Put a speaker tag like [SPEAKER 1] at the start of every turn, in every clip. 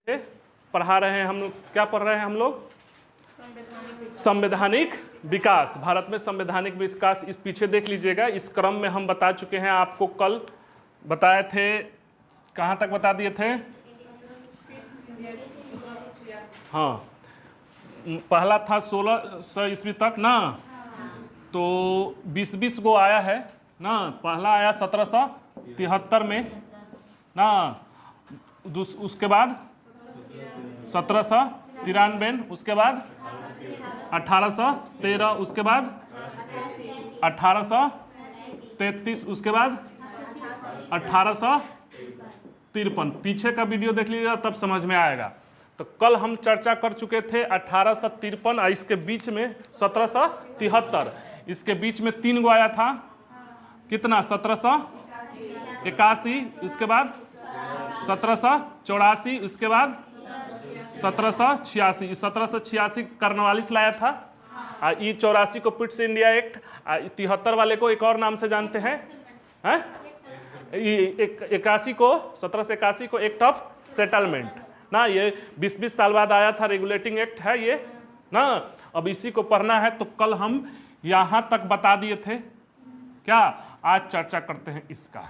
[SPEAKER 1] पढ़ा रहे हैं हम लोग, क्या पढ़ रहे हैं हम लोग? संवैधानिक विकास। भारत में संवैधानिक विकास, इस पीछे देख लीजिएगा, इस क्रम में हम बता चुके हैं आपको। कल बताए थे, कहाँ तक बता दिए थे? हाँ, पहला था 1600 ईस्वी तक ना, तो 20 गो आया है ना। पहला आया 1773 में ना, उसके बाद 1793, उसके बाद 1813, उसके बाद 1833, उसके बाद 1853। पीछे का वीडियो देख लीजिएगा तब समझ में आएगा। तो कल हम चर्चा कर चुके थे 1853 और इसके बीच में 1773, इसके बीच में 3 गो आया था। कितना? 1781, उसके बाद 1784, उसके बाद 1786। 1786 कर्नवालिस लाया था। ये 84 को पिट्स इंडिया एक्ट, 73 वाले को एक और नाम से जानते हैं, 81 को 1781 को एक्ट ऑफ सेटलमेंट ना। ये 20 साल बाद आया था, रेगुलेटिंग एक्ट है ये ना। अब इसी को पढ़ना है। तो कल हम यहां तक बता दिए थे क्या, आज चर्चा करते हैं इसका।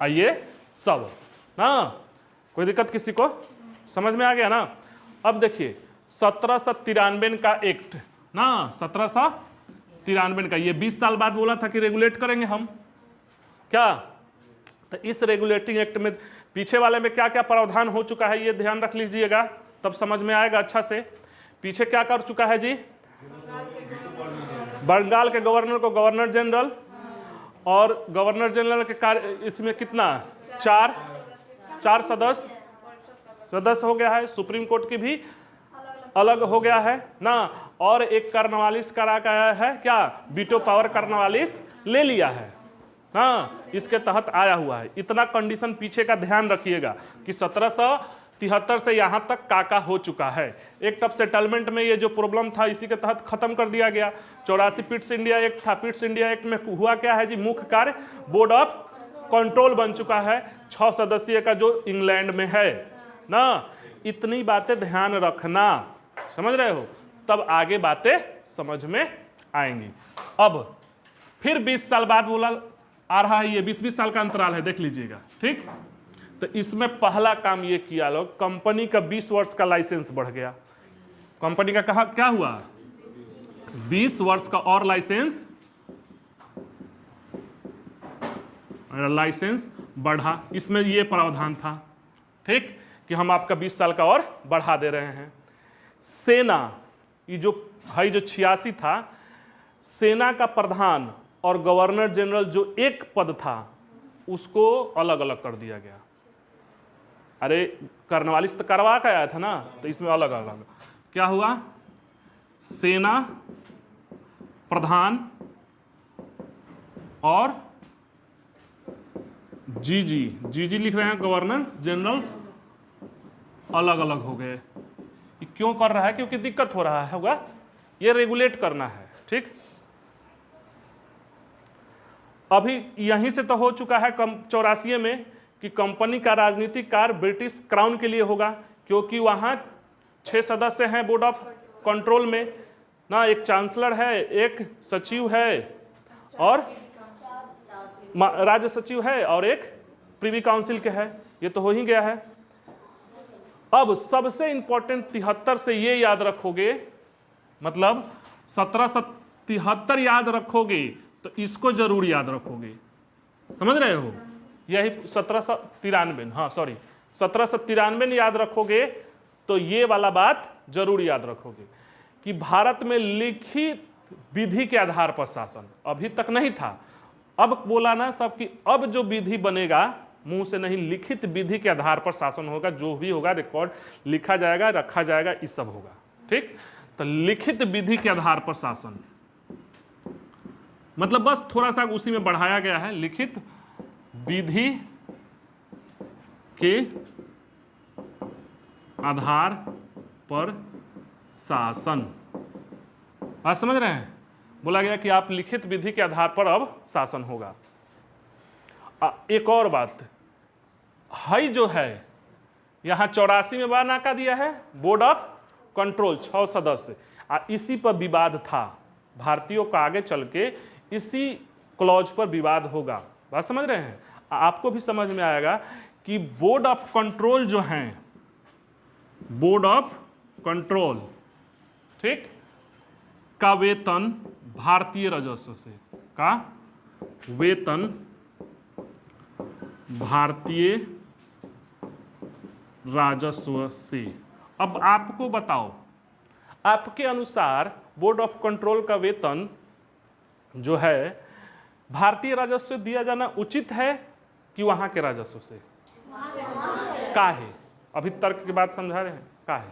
[SPEAKER 1] आइए सब ना, कोई दिक्कत किसी को? समझ में आ गया ना? अब देखिए 1793 का एक्ट ना, 1793 का, ये 20 साल बाद बोला था कि रेगुलेट करेंगे हम क्या। तो इस रेगुलेटिंग एक्ट में पीछे वाले में क्या क्या प्रावधान हो चुका है ये ध्यान रख लीजिएगा, तब समझ में आएगा अच्छा से। पीछे क्या कर चुका है जी? बंगाल के गवर्नर को गवर्नर जनरल, और गवर्नर जनरल के कार्य, इसमें कितना? चार सदस्य हो गया है। सुप्रीम कोर्ट की भी अलग हो गया है ना। और एक कर्नवालिस करा गया है क्या, वीटो पावर कर्नवालिस ले लिया है हाँ, इसके तहत आया हुआ है। इतना कंडीशन पीछे का ध्यान रखिएगा कि 1773 से यहाँ तक काका हो चुका है। एक्ट ऑफ सेटलमेंट में ये जो प्रॉब्लम था इसी के तहत खत्म कर दिया गया। 84 पिट्स इंडिया एक्ट था। पिट्स इंडिया एक्ट में हुआ क्या है जी, मुख्य कार्य बोर्ड ऑफ कंट्रोल बन चुका है 6 सदस्यीय का, जो इंग्लैंड में है ना। इतनी बातें ध्यान रखना, समझ रहे हो, तब आगे बातें समझ में आएंगी। अब फिर 20 साल बाद बोला आ रहा है, ये 20 साल का अंतराल है, देख लीजिएगा ठीक। तो इसमें पहला काम ये किया लोग, कंपनी का 20 वर्ष का लाइसेंस बढ़ गया। कंपनी का कहा क्या हुआ, 20 वर्ष का और लाइसेंस बढ़ा। इसमें ये प्रावधान था ठीक, कि हम आपका 20 साल का और बढ़ा दे रहे हैं। सेना, ये जो है जो 86 था, सेना का प्रधान और गवर्नर जनरल जो एक पद था उसको अलग अलग कर दिया गया। अरे कर्नवालिस तो करवा के आया था ना, तो इसमें अलग अलग क्या हुआ, सेना प्रधान और जीजी लिख रहे हैं गवर्नर जनरल, अलग अलग हो गए। ये क्यों कर रहा है, क्योंकि दिक्कत हो रहा है होगा, ये रेगुलेट करना है ठीक। अभी यहीं से तो हो चुका है 84 में कि कंपनी का राजनीतिक कार्य ब्रिटिश क्राउन के लिए होगा, क्योंकि वहाँ 6 सदस्य हैं बोर्ड ऑफ कंट्रोल में ना, एक चांसलर है, एक सचिव है और राज्य सचिव है, और एक प्रिवी काउंसिल के है। ये तो हो ही गया है। अब सबसे इंपॉर्टेंट 73 से ये याद रखोगे, मतलब 1773 याद रखोगे तो इसको जरूर याद रखोगे, समझ रहे हो। यही 1793, हाँ सॉरी 1793 याद रखोगे तो ये वाला बात जरूर याद रखोगे कि भारत में लिखित विधि के आधार पर शासन अभी तक नहीं था। अब बोला ना सब कि अब जो विधि बनेगा मुंह से नहीं, लिखित विधि के आधार पर शासन होगा। जो भी होगा रिकॉर्ड लिखा जाएगा, रखा जाएगा, ये सब होगा ठीक। तो लिखित विधि के आधार पर शासन मतलब बस थोड़ा सा उसी में बढ़ाया गया है, लिखित विधि के आधार पर शासन। बात समझ रहे हैं, बोला गया कि आप लिखित विधि के आधार पर अब शासन होगा। एक और बात है जो है यहाँ 84 में बना का दिया है बोर्ड ऑफ कंट्रोल 6 सदस्य। इसी पर विवाद था, भारतीयों का आगे चल के इसी क्लॉज पर विवाद होगा। बात समझ रहे हैं? आपको भी समझ में आएगा कि बोर्ड ऑफ कंट्रोल जो हैं, बोर्ड ऑफ कंट्रोल, ठीक, का वेतन भारतीय राजस्व से, का वेतन भारतीय राजस्व से। अब आपको बताओ, आपके अनुसार बोर्ड ऑफ कंट्रोल का वेतन जो है भारतीय राजस्व से दिया जाना उचित है कि वहां के राजस्व से? का है? अभी तर्क की बात समझा रहे हैं, का है?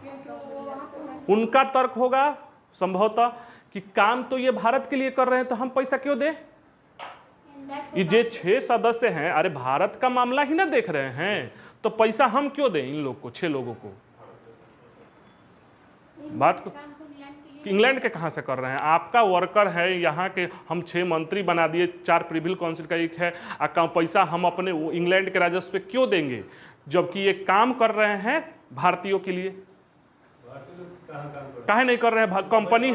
[SPEAKER 1] उनका तर्क होगा संभवतः कि काम तो ये भारत के लिए कर रहे हैं, तो हम पैसा क्यों दें? ये जो 6 सदस्य हैं, अरे भारत का मामला ही ना देख रहे हैं, तो पैसा हम क्यों दें इन लोग को, 6 लोगों को? बात को इंग्लैंड के कहाँ से कर रहे हैं? आपका वर्कर है यहाँ के, हम 6 मंत्री बना दिए, 4 प्रिविल काउंसिल का एक है, पैसा हम अपने इंग्लैंड के राजस्व पे क्यों देंगे, जबकि ये काम कर रहे हैं भारतीयों के लिए? काहे नहीं कर रहे हैं? कंपनी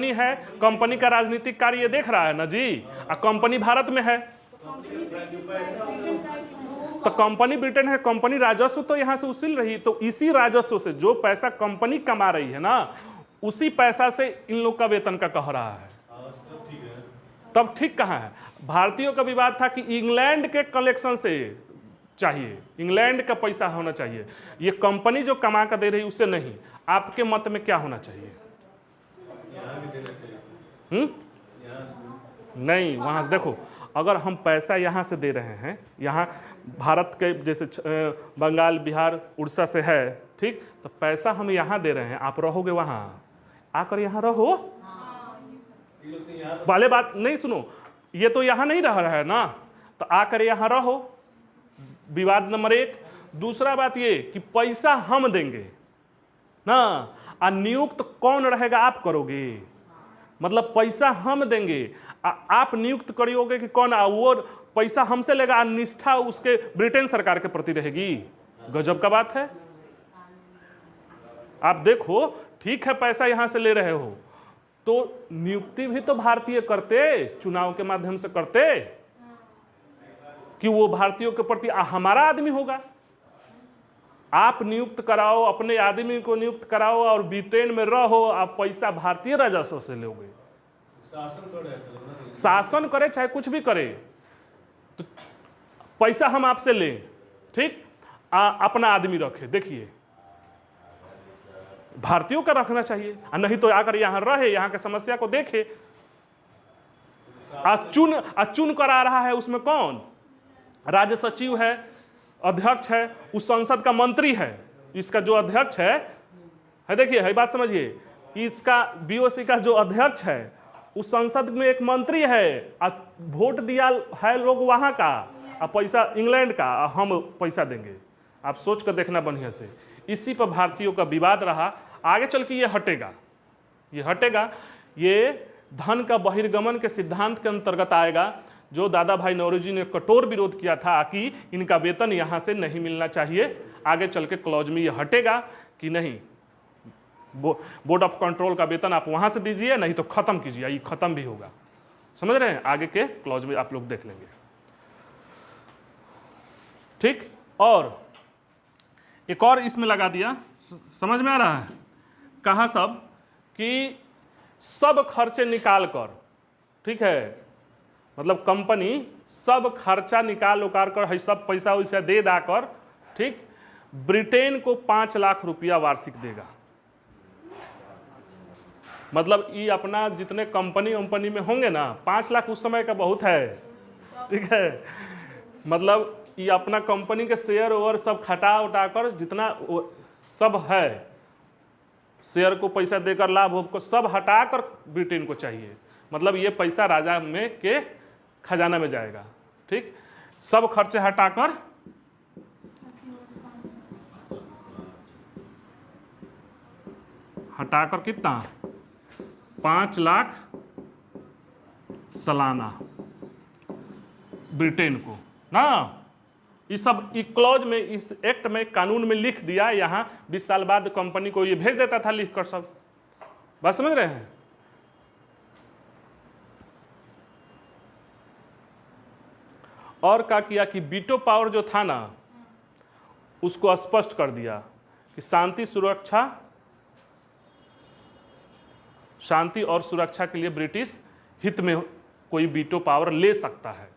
[SPEAKER 1] है, कंपनी का राजनीतिक कार्य ये देख रहा है ना जी, कंपनी भारत में है, तो कंपनी ब्रिटेन है, कंपनी राजस्व तो यहाँ से उसील रही, तो इसी राजस्व से जो पैसा कंपनी कमा रही है ना, उसी पैसा से इन लोग का वेतन का कह रहा है। तब ठीक कहाँ है? भारतीयों का विवाद था कि इंग्लैंड के कलेक्शन से चाहिए, इंग्लैंड का पैसा होना चाहिए, ये कंपनी जो कमा कर दे रही उससे नहीं। आपके मत में क्या होना चाहिए? नहीं, वहां से देखो, अगर हम पैसा यहाँ से दे रहे हैं, यहाँ भारत के जैसे बंगाल, बिहार, उड़ीसा से है, ठीक, तो पैसा हम यहाँ दे रहे हैं, आप रहोगे वहाँ, आकर यहाँ रहो वाले बात नहीं सुनो, ये तो यहाँ नहीं रह रहा है ना, तो आकर यहाँ रहो, विवाद नंबर 1। दूसरा बात ये कि पैसा हम देंगे ना, नियुक्त कौन रहेगा? आप करोगे, मतलब पैसा हम देंगे, आप नियुक्त करोगे कि कौन? वो पैसा हमसे लेगा, निष्ठा उसके ब्रिटेन सरकार के प्रति रहेगी। गजब का बात है। आप देखो, ठीक है पैसा यहां से ले रहे हो, तो नियुक्ति भी तो भारतीय करते, चुनाव के माध्यम से करते, कि वो भारतीयों के प्रति हमारा आदमी होगा। आप नियुक्त कराओ, अपने आदमी को नियुक्त कराओ और ब्रिटेन में रहो, आप पैसा भारतीय राजस्व से लोगे। शासन करे चाहे कुछ भी करे, तो पैसा हम आपसे लें, ठीक, अपना आदमी रखे। देखिए, भारतीयों का रखना चाहिए, नहीं तो आकर यहां रहे, यहां की समस्या को देखे। चुन करा रहा है, उसमें कौन? राज्य सचिव है, अध्यक्ष है, उस संसद का मंत्री है, इसका जो अध्यक्ष है देखिए, है बात समझिए, इसका बीओसी का जो अध्यक्ष है, उस संसद में एक मंत्री है, वोट दिया है लोग वहां का, पैसा इंग्लैंड का, हम पैसा देंगे। आप सोच कर देखना बढ़िया से। इसी पर भारतीयों का विवाद रहा, आगे चल के ये हटेगा, ये धन का बहिर्गमन के सिद्धांत के अंतर्गत आएगा, जो दादा भाई नौरोजी ने कठोर विरोध किया था कि इनका वेतन यहाँ से नहीं मिलना चाहिए। आगे चल के क्लॉज में ये हटेगा कि नहीं, बोर्ड ऑफ कंट्रोल का वेतन आप वहाँ से दीजिए, नहीं तो ख़त्म कीजिए, ये ख़त्म भी होगा। समझ रहे हैं? आगे के क्लॉज में आप लोग देख लेंगे, ठीक। और एक और इसमें लगा दिया, समझ में आ रहा है? कहा सब कि सब खर्चे निकाल कर, ठीक है, मतलब कंपनी सब खर्चा निकाल उकार कर, है सब पैसा वैसा दे दाकर, ठीक, ब्रिटेन को 5 लाख रुपया वार्षिक देगा। मतलब ये अपना जितने कंपनी में होंगे ना, 5 लाख उस समय का बहुत है, ठीक है। मतलब ये अपना कंपनी के शेयर और सब खटा उठा कर जितना सब है, शेयर को पैसा देकर लाभ को सब हटाकर ब्रिटेन को चाहिए। मतलब ये पैसा राजा में के खजाना में जाएगा, ठीक। सब खर्चे हटाकर कितना? 5 लाख सालाना ब्रिटेन को ना, ये सब ई क्लॉज में, इस एक्ट में, कानून में लिख दिया। यहाँ 20 साल बाद कंपनी को ये भेज देता था लिख कर सब। बात समझ रहे हैं? और क्या किया कि वीटो पावर जो था ना उसको स्पष्ट कर दिया कि शांति और सुरक्षा के लिए ब्रिटिश हित में कोई वीटो पावर ले सकता है।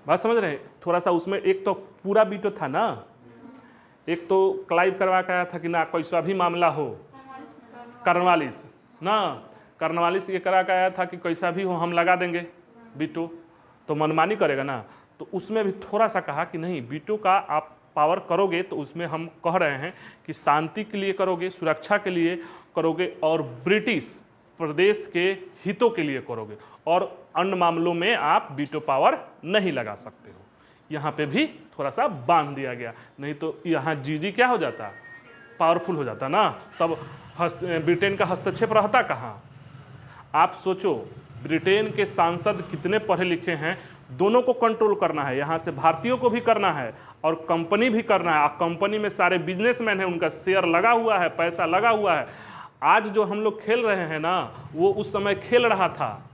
[SPEAKER 1] बात समझ रहे हैं? थोड़ा सा उसमें एक तो पूरा वीटो था ना, एक तो क्लाइव करवा के आया था कि ना कोई सा भी मामला हो, कॉर्नवालिस ना, कॉर्नवालिस ये करा के आया था कि कैसा भी हो हम लगा देंगे वीटो, तो मनमानी करेगा ना। तो उसमें भी थोड़ा सा कहा कि नहीं, वीटो का आप पावर करोगे तो उसमें हम कह रहे हैं कि शांति के लिए करोगे, सुरक्षा के लिए करोगे और ब्रिटिश प्रदेश के हितों के लिए करोगे, और अन्य मामलों में आप वीटो पावर नहीं लगा सकते हो। यहाँ पे भी थोड़ा सा बांध दिया गया, नहीं तो यहाँ जीजी क्या हो जाता, पावरफुल हो जाता ना, तब ब्रिटेन का हस्तक्षेप रहता कहाँ। आप सोचो, ब्रिटेन के सांसद कितने पढ़े लिखे हैं, दोनों को कंट्रोल करना है, यहाँ से भारतीयों को भी करना है और कंपनी भी करना है। कंपनी में सारे बिजनेसमैन हैं, उनका शेयर लगा हुआ है, पैसा लगा हुआ है। आज जो हम लोग खेल रहे हैं ना, वो उस समय खेल रहा था।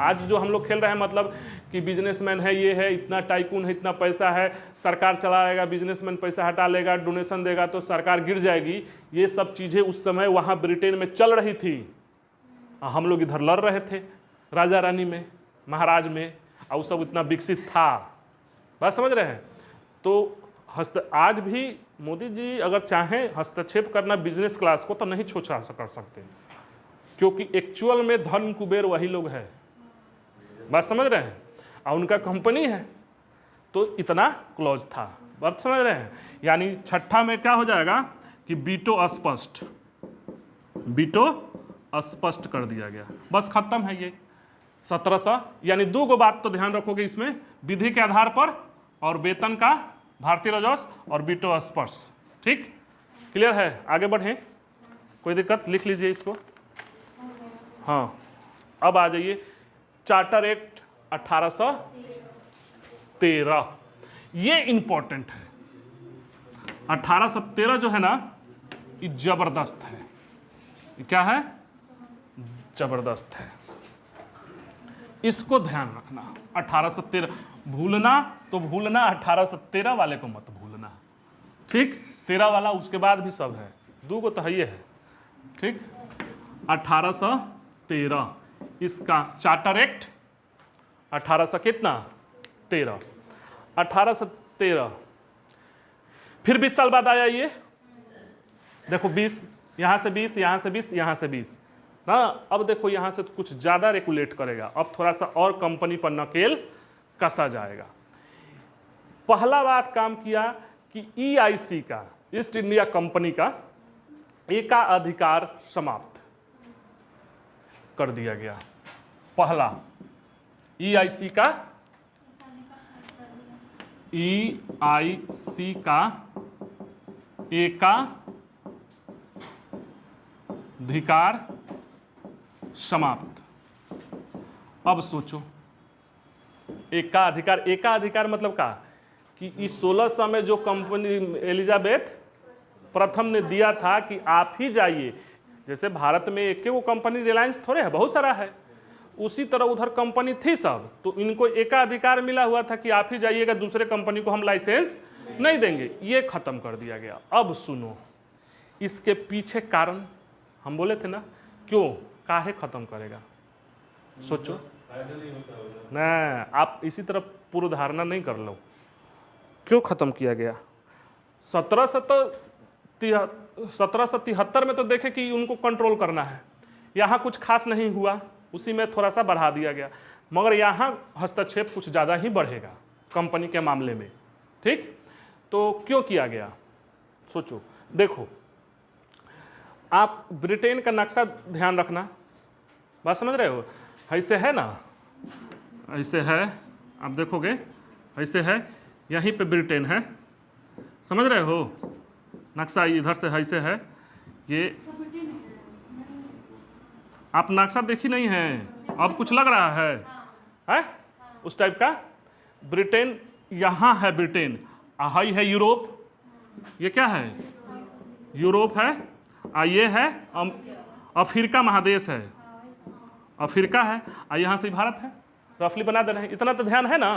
[SPEAKER 1] आज जो हम लोग खेल रहे हैं मतलब कि बिजनेसमैन है, ये है, इतना टाइकून है, इतना पैसा है, सरकार चलाएगा, बिजनेसमैन पैसा हटा लेगा, डोनेशन देगा तो सरकार गिर जाएगी। ये सब चीज़ें उस समय वहाँ ब्रिटेन में चल रही थी। हम लोग इधर लड़ रहे थे राजा रानी में, महाराज में, और सब इतना विकसित था। बात समझ रहे हैं? तो आज भी मोदी जी अगर चाहें हस्तक्षेप करना बिजनेस क्लास को तो नहीं छोड़ा कर सकते, क्योंकि एक्चुअल में धन कुबेर वही लोग हैं। बात समझ रहे हैं? और उनका कंपनी है, तो इतना क्लॉज था। बात समझ रहे हैं? यानी छठा में क्या हो जाएगा कि वीटो स्पष्ट कर दिया गया, बस खत्म है ये 1700। यानी दो गो बात तो ध्यान रखोगे इसमें, विधि के आधार पर और वेतन का भारतीय राजस्व और वीटो स्पर्श। ठीक, क्लियर है? आगे बढ़ें, कोई दिक्कत? लिख लीजिए इसको। हाँ, अब आ जाइए चार्टर एक्ट 1813। ये इंपॉर्टेंट है। 1813 जो है ना, ये जबरदस्त है। ये क्या है? जबरदस्त है, इसको ध्यान रखना। 1813 भूलना तो भूलना, 1813 वाले को मत भूलना। ठीक, 13 वाला उसके बाद भी सब है, दो को तो है ये है। ठीक, 1813 इसका चार्टर एक्ट 1800 कितना 13, 1813। फिर 20 साल बाद आया ये, देखो 20, यहाँ से 20, यहाँ से 20, यहाँ से 20 ना। अब देखो यहाँ से कुछ ज़्यादा रेगुलेट करेगा, अब थोड़ा सा और कंपनी पर नकेल कसा जाएगा। पहला बात काम किया कि EIC का, ईस्ट इंडिया कंपनी का एकाधिकार समाप्त कर दिया गया। पहला EIC का एकाधिकार समाप्त। अब सोचो, एकाधिकार मतलब का कि इस 1600 में जो कंपनी एलिजाबेथ प्रथम ने दिया था कि आप ही जाइए, जैसे भारत में एक वो कंपनी रिलायंस थोड़े है, बहुत सारा है, उसी तरह उधर कंपनी थी सब, तो इनको एकाधिकार मिला हुआ था कि आप ही जाइएगा, दूसरे कंपनी को हम लाइसेंस नहीं देंगे। ये खत्म कर दिया गया। अब सुनो, इसके पीछे कारण हम बोले थे ना, क्यों काहे खत्म करेगा, सोचो ना। आप इसी तरह पूर्व धारणा नहीं कर लो, क्यों खत्म किया गया। 1773 में तो देखे कि उनको कंट्रोल करना है, यहाँ कुछ खास नहीं हुआ, उसी में थोड़ा सा बढ़ा दिया गया, मगर यहाँ हस्तक्षेप कुछ ज़्यादा ही बढ़ेगा कंपनी के मामले में। ठीक, तो क्यों किया गया सोचो। देखो, आप ब्रिटेन का नक्शा ध्यान रखना, बात समझ रहे हो? ऐसे है ना, ऐसे है, आप देखोगे ऐसे है, यहीं पे ब्रिटेन है, समझ रहे हो? नक्शा इधर से ऐसे है, ये आप नक्शा देखी नहीं है, अब कुछ लग रहा है उस टाइप का। ब्रिटेन यहाँ है ब्रिटेन, हाई है यूरोप, ये क्या है यूरोप है, ये है अफ्रीका महादेश है, अफ्रीका है, यहाँ से भारत है। रफली बना दे रहे हैं, इतना तो ध्यान है ना,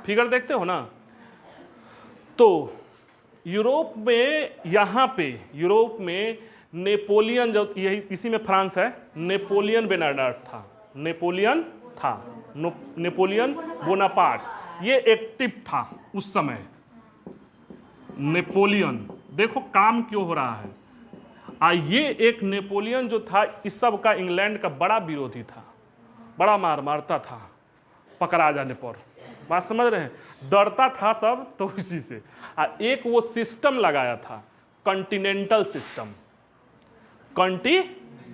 [SPEAKER 1] फिगर देखते हो ना। तो यूरोप में, यहाँ पे यूरोप में नेपोलियन, जो यही इसी में फ्रांस है, नेपोलियन बोनापार्ट था, नेपोलियन था, नेपोलियन बोनापार्ट, ये एक्टिव था उस समय नेपोलियन। देखो काम क्यों हो रहा है। ये एक नेपोलियन जो था, इस सब का इंग्लैंड का बड़ा विरोधी था, बड़ा मार मारता था पकड़ा जाने पर, बात समझ रहे हैं, डरता था सब तो इसी से। एक वो सिस्टम लगाया था कॉन्टिनेंटल सिस्टम,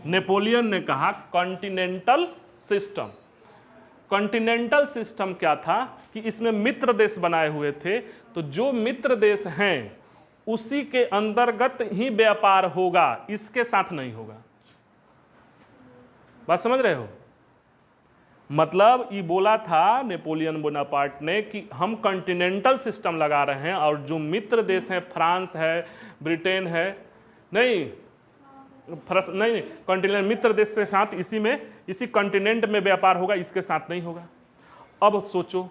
[SPEAKER 1] नेपोलियन ने कहा कॉन्टिनेंटल सिस्टम। कॉन्टिनेंटल सिस्टम क्या था कि इसमें मित्र देश बनाए हुए थे, तो जो मित्र देश हैं उसी के अंतर्गत ही व्यापार होगा, इसके साथ नहीं होगा। बात समझ रहे हो, मतलब ये बोला था नेपोलियन बोनापार्ट ने कि हम कॉन्टिनेंटल सिस्टम लगा रहे हैं और जो मित्र देश हैं, फ्रांस है, ब्रिटेन है, नहीं कॉन्टिनेंट मित्र देश के साथ इसी कॉन्टिनेंट में व्यापार होगा, इसके साथ नहीं होगा। अब सोचो,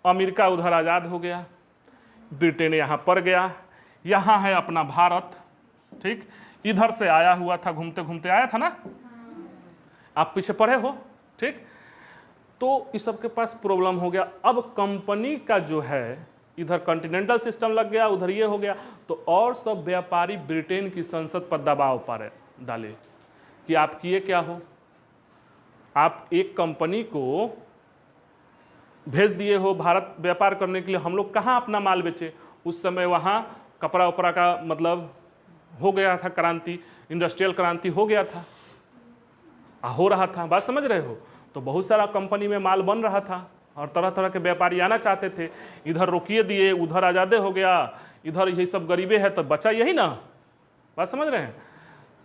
[SPEAKER 1] अमेरिका उधर आज़ाद हो गया, ब्रिटेन यहाँ पर गया, यहाँ है अपना भारत, ठीक, इधर से आया हुआ था, घूमते घूमते आया था ना, आप पीछे पढ़े हो, ठीक। तो इस सब के पास प्रॉब्लम हो गया। अब कंपनी का जो है, इधर कॉन्टिनेंटल सिस्टम लग गया, उधर ये हो गया, तो और सब व्यापारी ब्रिटेन की संसद पर दबाव पर डाले कि आप किए क्या हो, आप एक कंपनी को भेज दिए हो भारत व्यापार करने के लिए, हम लोग कहाँ अपना माल बेचे। उस समय वहाँ कपड़ा उपड़ा का मतलब हो गया था क्रांति, इंडस्ट्रियल क्रांति हो गया था, हो रहा था, बात समझ रहे हो। तो बहुत सारा कंपनी में माल बन रहा था और तरह तरह के व्यापारी आना चाहते थे, इधर रोकिए दिए, उधर आज़ादे हो गया, इधर यही सब गरीबे है, तो बचा यही ना, बात समझ रहे हैं।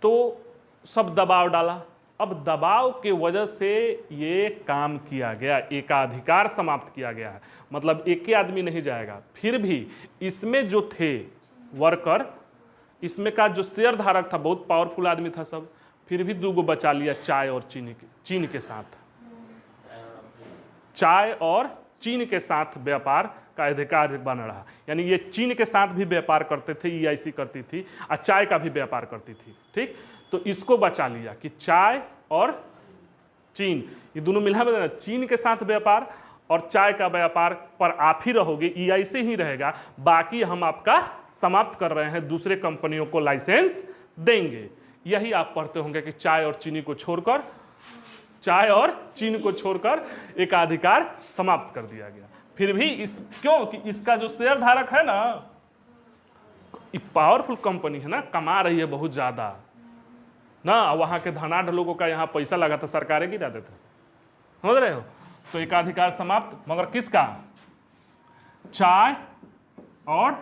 [SPEAKER 1] तो सब दबाव डाला। अब दबाव के वजह से ये काम किया गया, एकाधिकार समाप्त किया गया है, मतलब एक ही आदमी नहीं जाएगा। फिर भी इसमें जो थे वर्कर, इसमें का जो शेयर धारक था, बहुत पावरफुल आदमी था सब, फिर भी दो बचा लिया, चाय और चीन के साथ, चाय और चीन के साथ व्यापार का अधिकार बन रहा। यानी ये चीन के साथ भी व्यापार करते थे, EIC करती थी, और चाय का भी व्यापार करती थी, ठीक। तो इसको बचा लिया कि चाय और चीन, ये दोनों मिला मिला, चीन के साथ व्यापार और चाय का व्यापार पर आप ही रहोगे, EIC ही रहेगा, बाकी हम आपका समाप्त कर रहे हैं, दूसरे कंपनियों को लाइसेंस देंगे। यही आप पढ़ते होंगे कि चाय और चीनी को छोड़कर, चाय और चीन को छोड़कर एकाधिकार समाप्त कर दिया गया। फिर भी क्योंकि इसका जो शेयर धारक है ना, पावरफुल कंपनी है ना, कमा रही है बहुत ज्यादा ना, वहां के धनाढ़ लोगों का यहाँ पैसा लगा था, सरकारें गिरा देते थे, समझ रहे हो। तो एकाधिकार समाप्त, मगर किसका, चाय और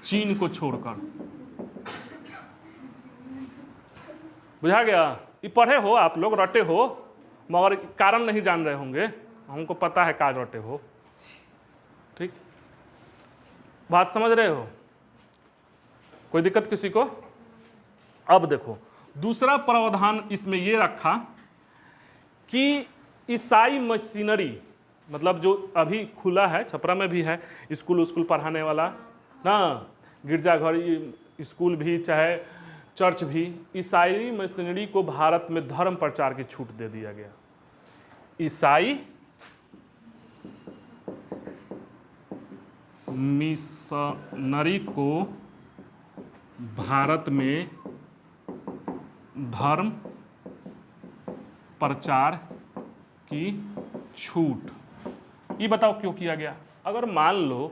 [SPEAKER 1] चीन को छोड़कर। बुझा गया। ये पढ़े हो आप लोग, रटे हो, मगर कारण नहीं जान रहे होंगे, हमको पता है का रटे हो, ठीक, बात समझ रहे हो, कोई दिक्कत किसी को। अब देखो दूसरा प्रावधान इसमें ये रखा कि ईसाई मशीनरी, मतलब जो अभी खुला है, छपरा में भी है स्कूल पढ़ाने वाला ना, गिरजाघर स्कूल भी चाहे चर्च भी, ईसाई मशीनरी को भारत में धर्म प्रचार की छूट दे दिया गया। ईसाई मिशनरी को भारत में धर्म प्रचार की छूट, ये बताओ क्यों किया गया। अगर मान लो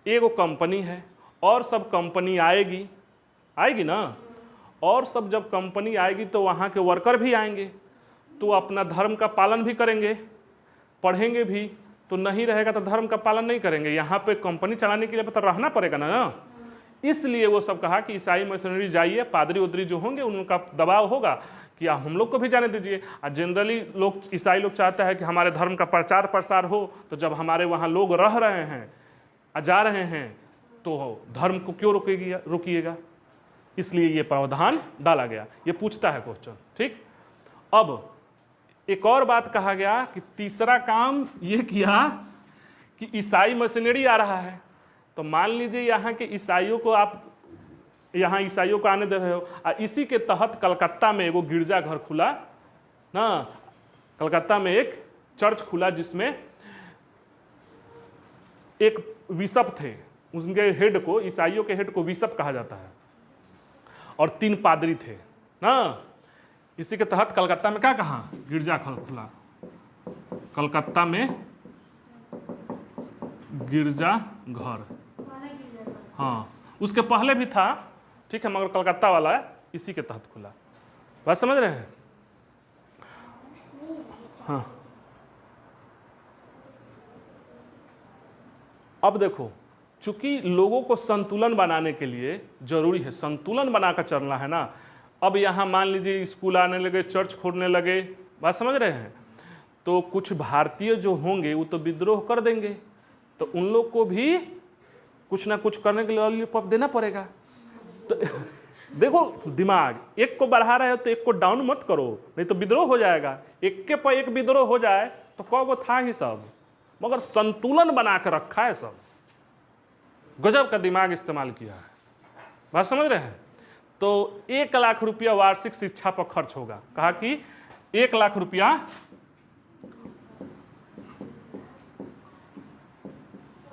[SPEAKER 1] एगो कंपनी है और सब कंपनी आएगी ना, और सब जब कंपनी आएगी तो वहाँ के वर्कर भी आएंगे, तो अपना धर्म का पालन भी करेंगे, पढ़ेंगे भी, तो नहीं रहेगा तो धर्म का पालन नहीं करेंगे, यहाँ पे कंपनी चलाने के लिए पता रहना पड़ेगा ना। इसलिए वो सब कहा कि ईसाई मिशनरी जाइए, पादरी उदरी जो होंगे उनका दबाव होगा कि आप हम लोग को भी जाने दीजिए। और जनरली लोग, ईसाई लोग चाहते हैं कि हमारे धर्म का प्रचार प्रसार हो, तो जब हमारे वहाँ लोग रह रहे हैं, जा रहे हैं, तो धर्म को क्यों रोकिएगा? इसलिए ये प्रावधान डाला गया। ये पूछता है क्वेश्चन, ठीक। अब एक और बात कहा गया कि तीसरा काम ये किया कि ईसाई मशीनरी आ रहा है। तो मान लीजिए यहाँ के ईसाइयों को आप यहाँ ईसाइयों को आने दे रहे हो, और इसी के तहत कलकत्ता में एगो गिरजाघर खुला ना, कलकत्ता में एक चर्च खुला जिसमें एक बिशप थे, उनके हेड को, ईसाइयों के हेड को बिशप कहा जाता है, और 3 पादरी थे ना। इसी के तहत कलकत्ता में क्या कहा, गिरजाघर खुला, कलकत्ता में गिरजाघर। हाँ, उसके पहले भी था, ठीक है, मगर कलकत्ता वाला है, इसी के तहत खुला। बात समझ रहे हैं? हाँ, अब देखो, चूंकि लोगों को संतुलन बनाने के लिए जरूरी है, संतुलन बनाकर चलना है ना। अब यहाँ मान लीजिए स्कूल आने लगे, चर्च खोलने लगे, बात समझ रहे हैं, तो कुछ भारतीय जो होंगे वो तो विद्रोह कर देंगे, तो उन लोग को भी कुछ ना कुछ करने के लिए लॉलीपॉप देना पड़ेगा। तो देखो, दिमाग एक को बढ़ा रहे हो तो एक को डाउन मत करो, नहीं तो विद्रोह हो जाएगा। एक के पर एक विद्रोह हो जाए तो कौगो था ही सब, मगर संतुलन बना कर रखा है सब। गजब का दिमाग इस्तेमाल किया है, बात समझ रहे हैं। तो 1 लाख रुपया वार्षिक शिक्षा पर खर्च होगा। कहा कि 1 लाख रुपया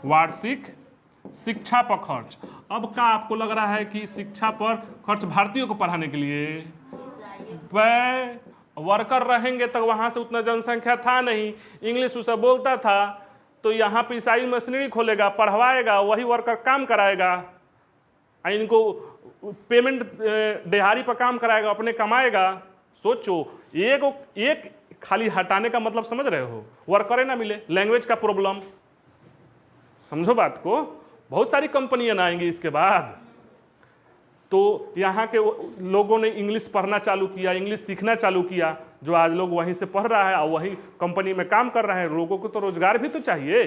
[SPEAKER 1] वार्षिक शिक्षा पर खर्च। अब क्या आपको लग रहा है कि शिक्षा पर खर्च भारतीयों को पढ़ाने के लिए? वर्कर रहेंगे तक वहां से उतना जनसंख्या था नहीं, इंग्लिश उसे बोलता था, तो यहाँ पे ईसाई मशीनरी खोलेगा, पढ़वाएगा, वही वर्कर काम कराएगा, इनको पेमेंट दिहाड़ी पर काम कराएगा, अपने कमाएगा। सोचो, एक खाली हटाने का मतलब समझ रहे हो, वर्कर ना मिले, लैंग्वेज का प्रॉब्लम, समझो बात को, बहुत सारी कंपनियां आएंगी इसके बाद। तो यहाँ के लोगों ने इंग्लिश पढ़ना चालू किया, इंग्लिश सीखना चालू किया, जो आज लोग वहीं से पढ़ रहा है और वही कंपनी में काम कर रहे हैं। लोगों को तो रोजगार भी तो चाहिए,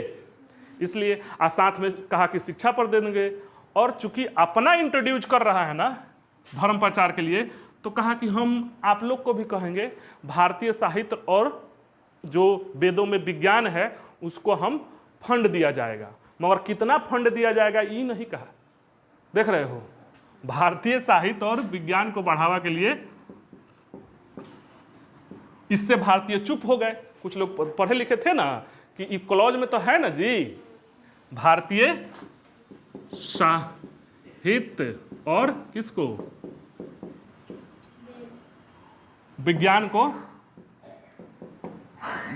[SPEAKER 1] इसलिए साथ में कहा कि शिक्षा पर देंगे। और चूंकि अपना इंट्रोड्यूस कर रहा है ना धर्म प्रचार के लिए, तो कहा कि हम आप लोग को भी कहेंगे भारतीय साहित्य और जो वेदों में विज्ञान है उसको हम फंड दिया जाएगा। मगर कितना फंड दिया जाएगा ये नहीं कहा। देख रहे हो, भारतीय साहित्य और विज्ञान को बढ़ावा के लिए, इससे भारतीय चुप हो गए। कुछ लोग पढ़े लिखे थे ना कि क्लॉज में तो है ना जी, भारतीय साहित्य और किसको, विज्ञान को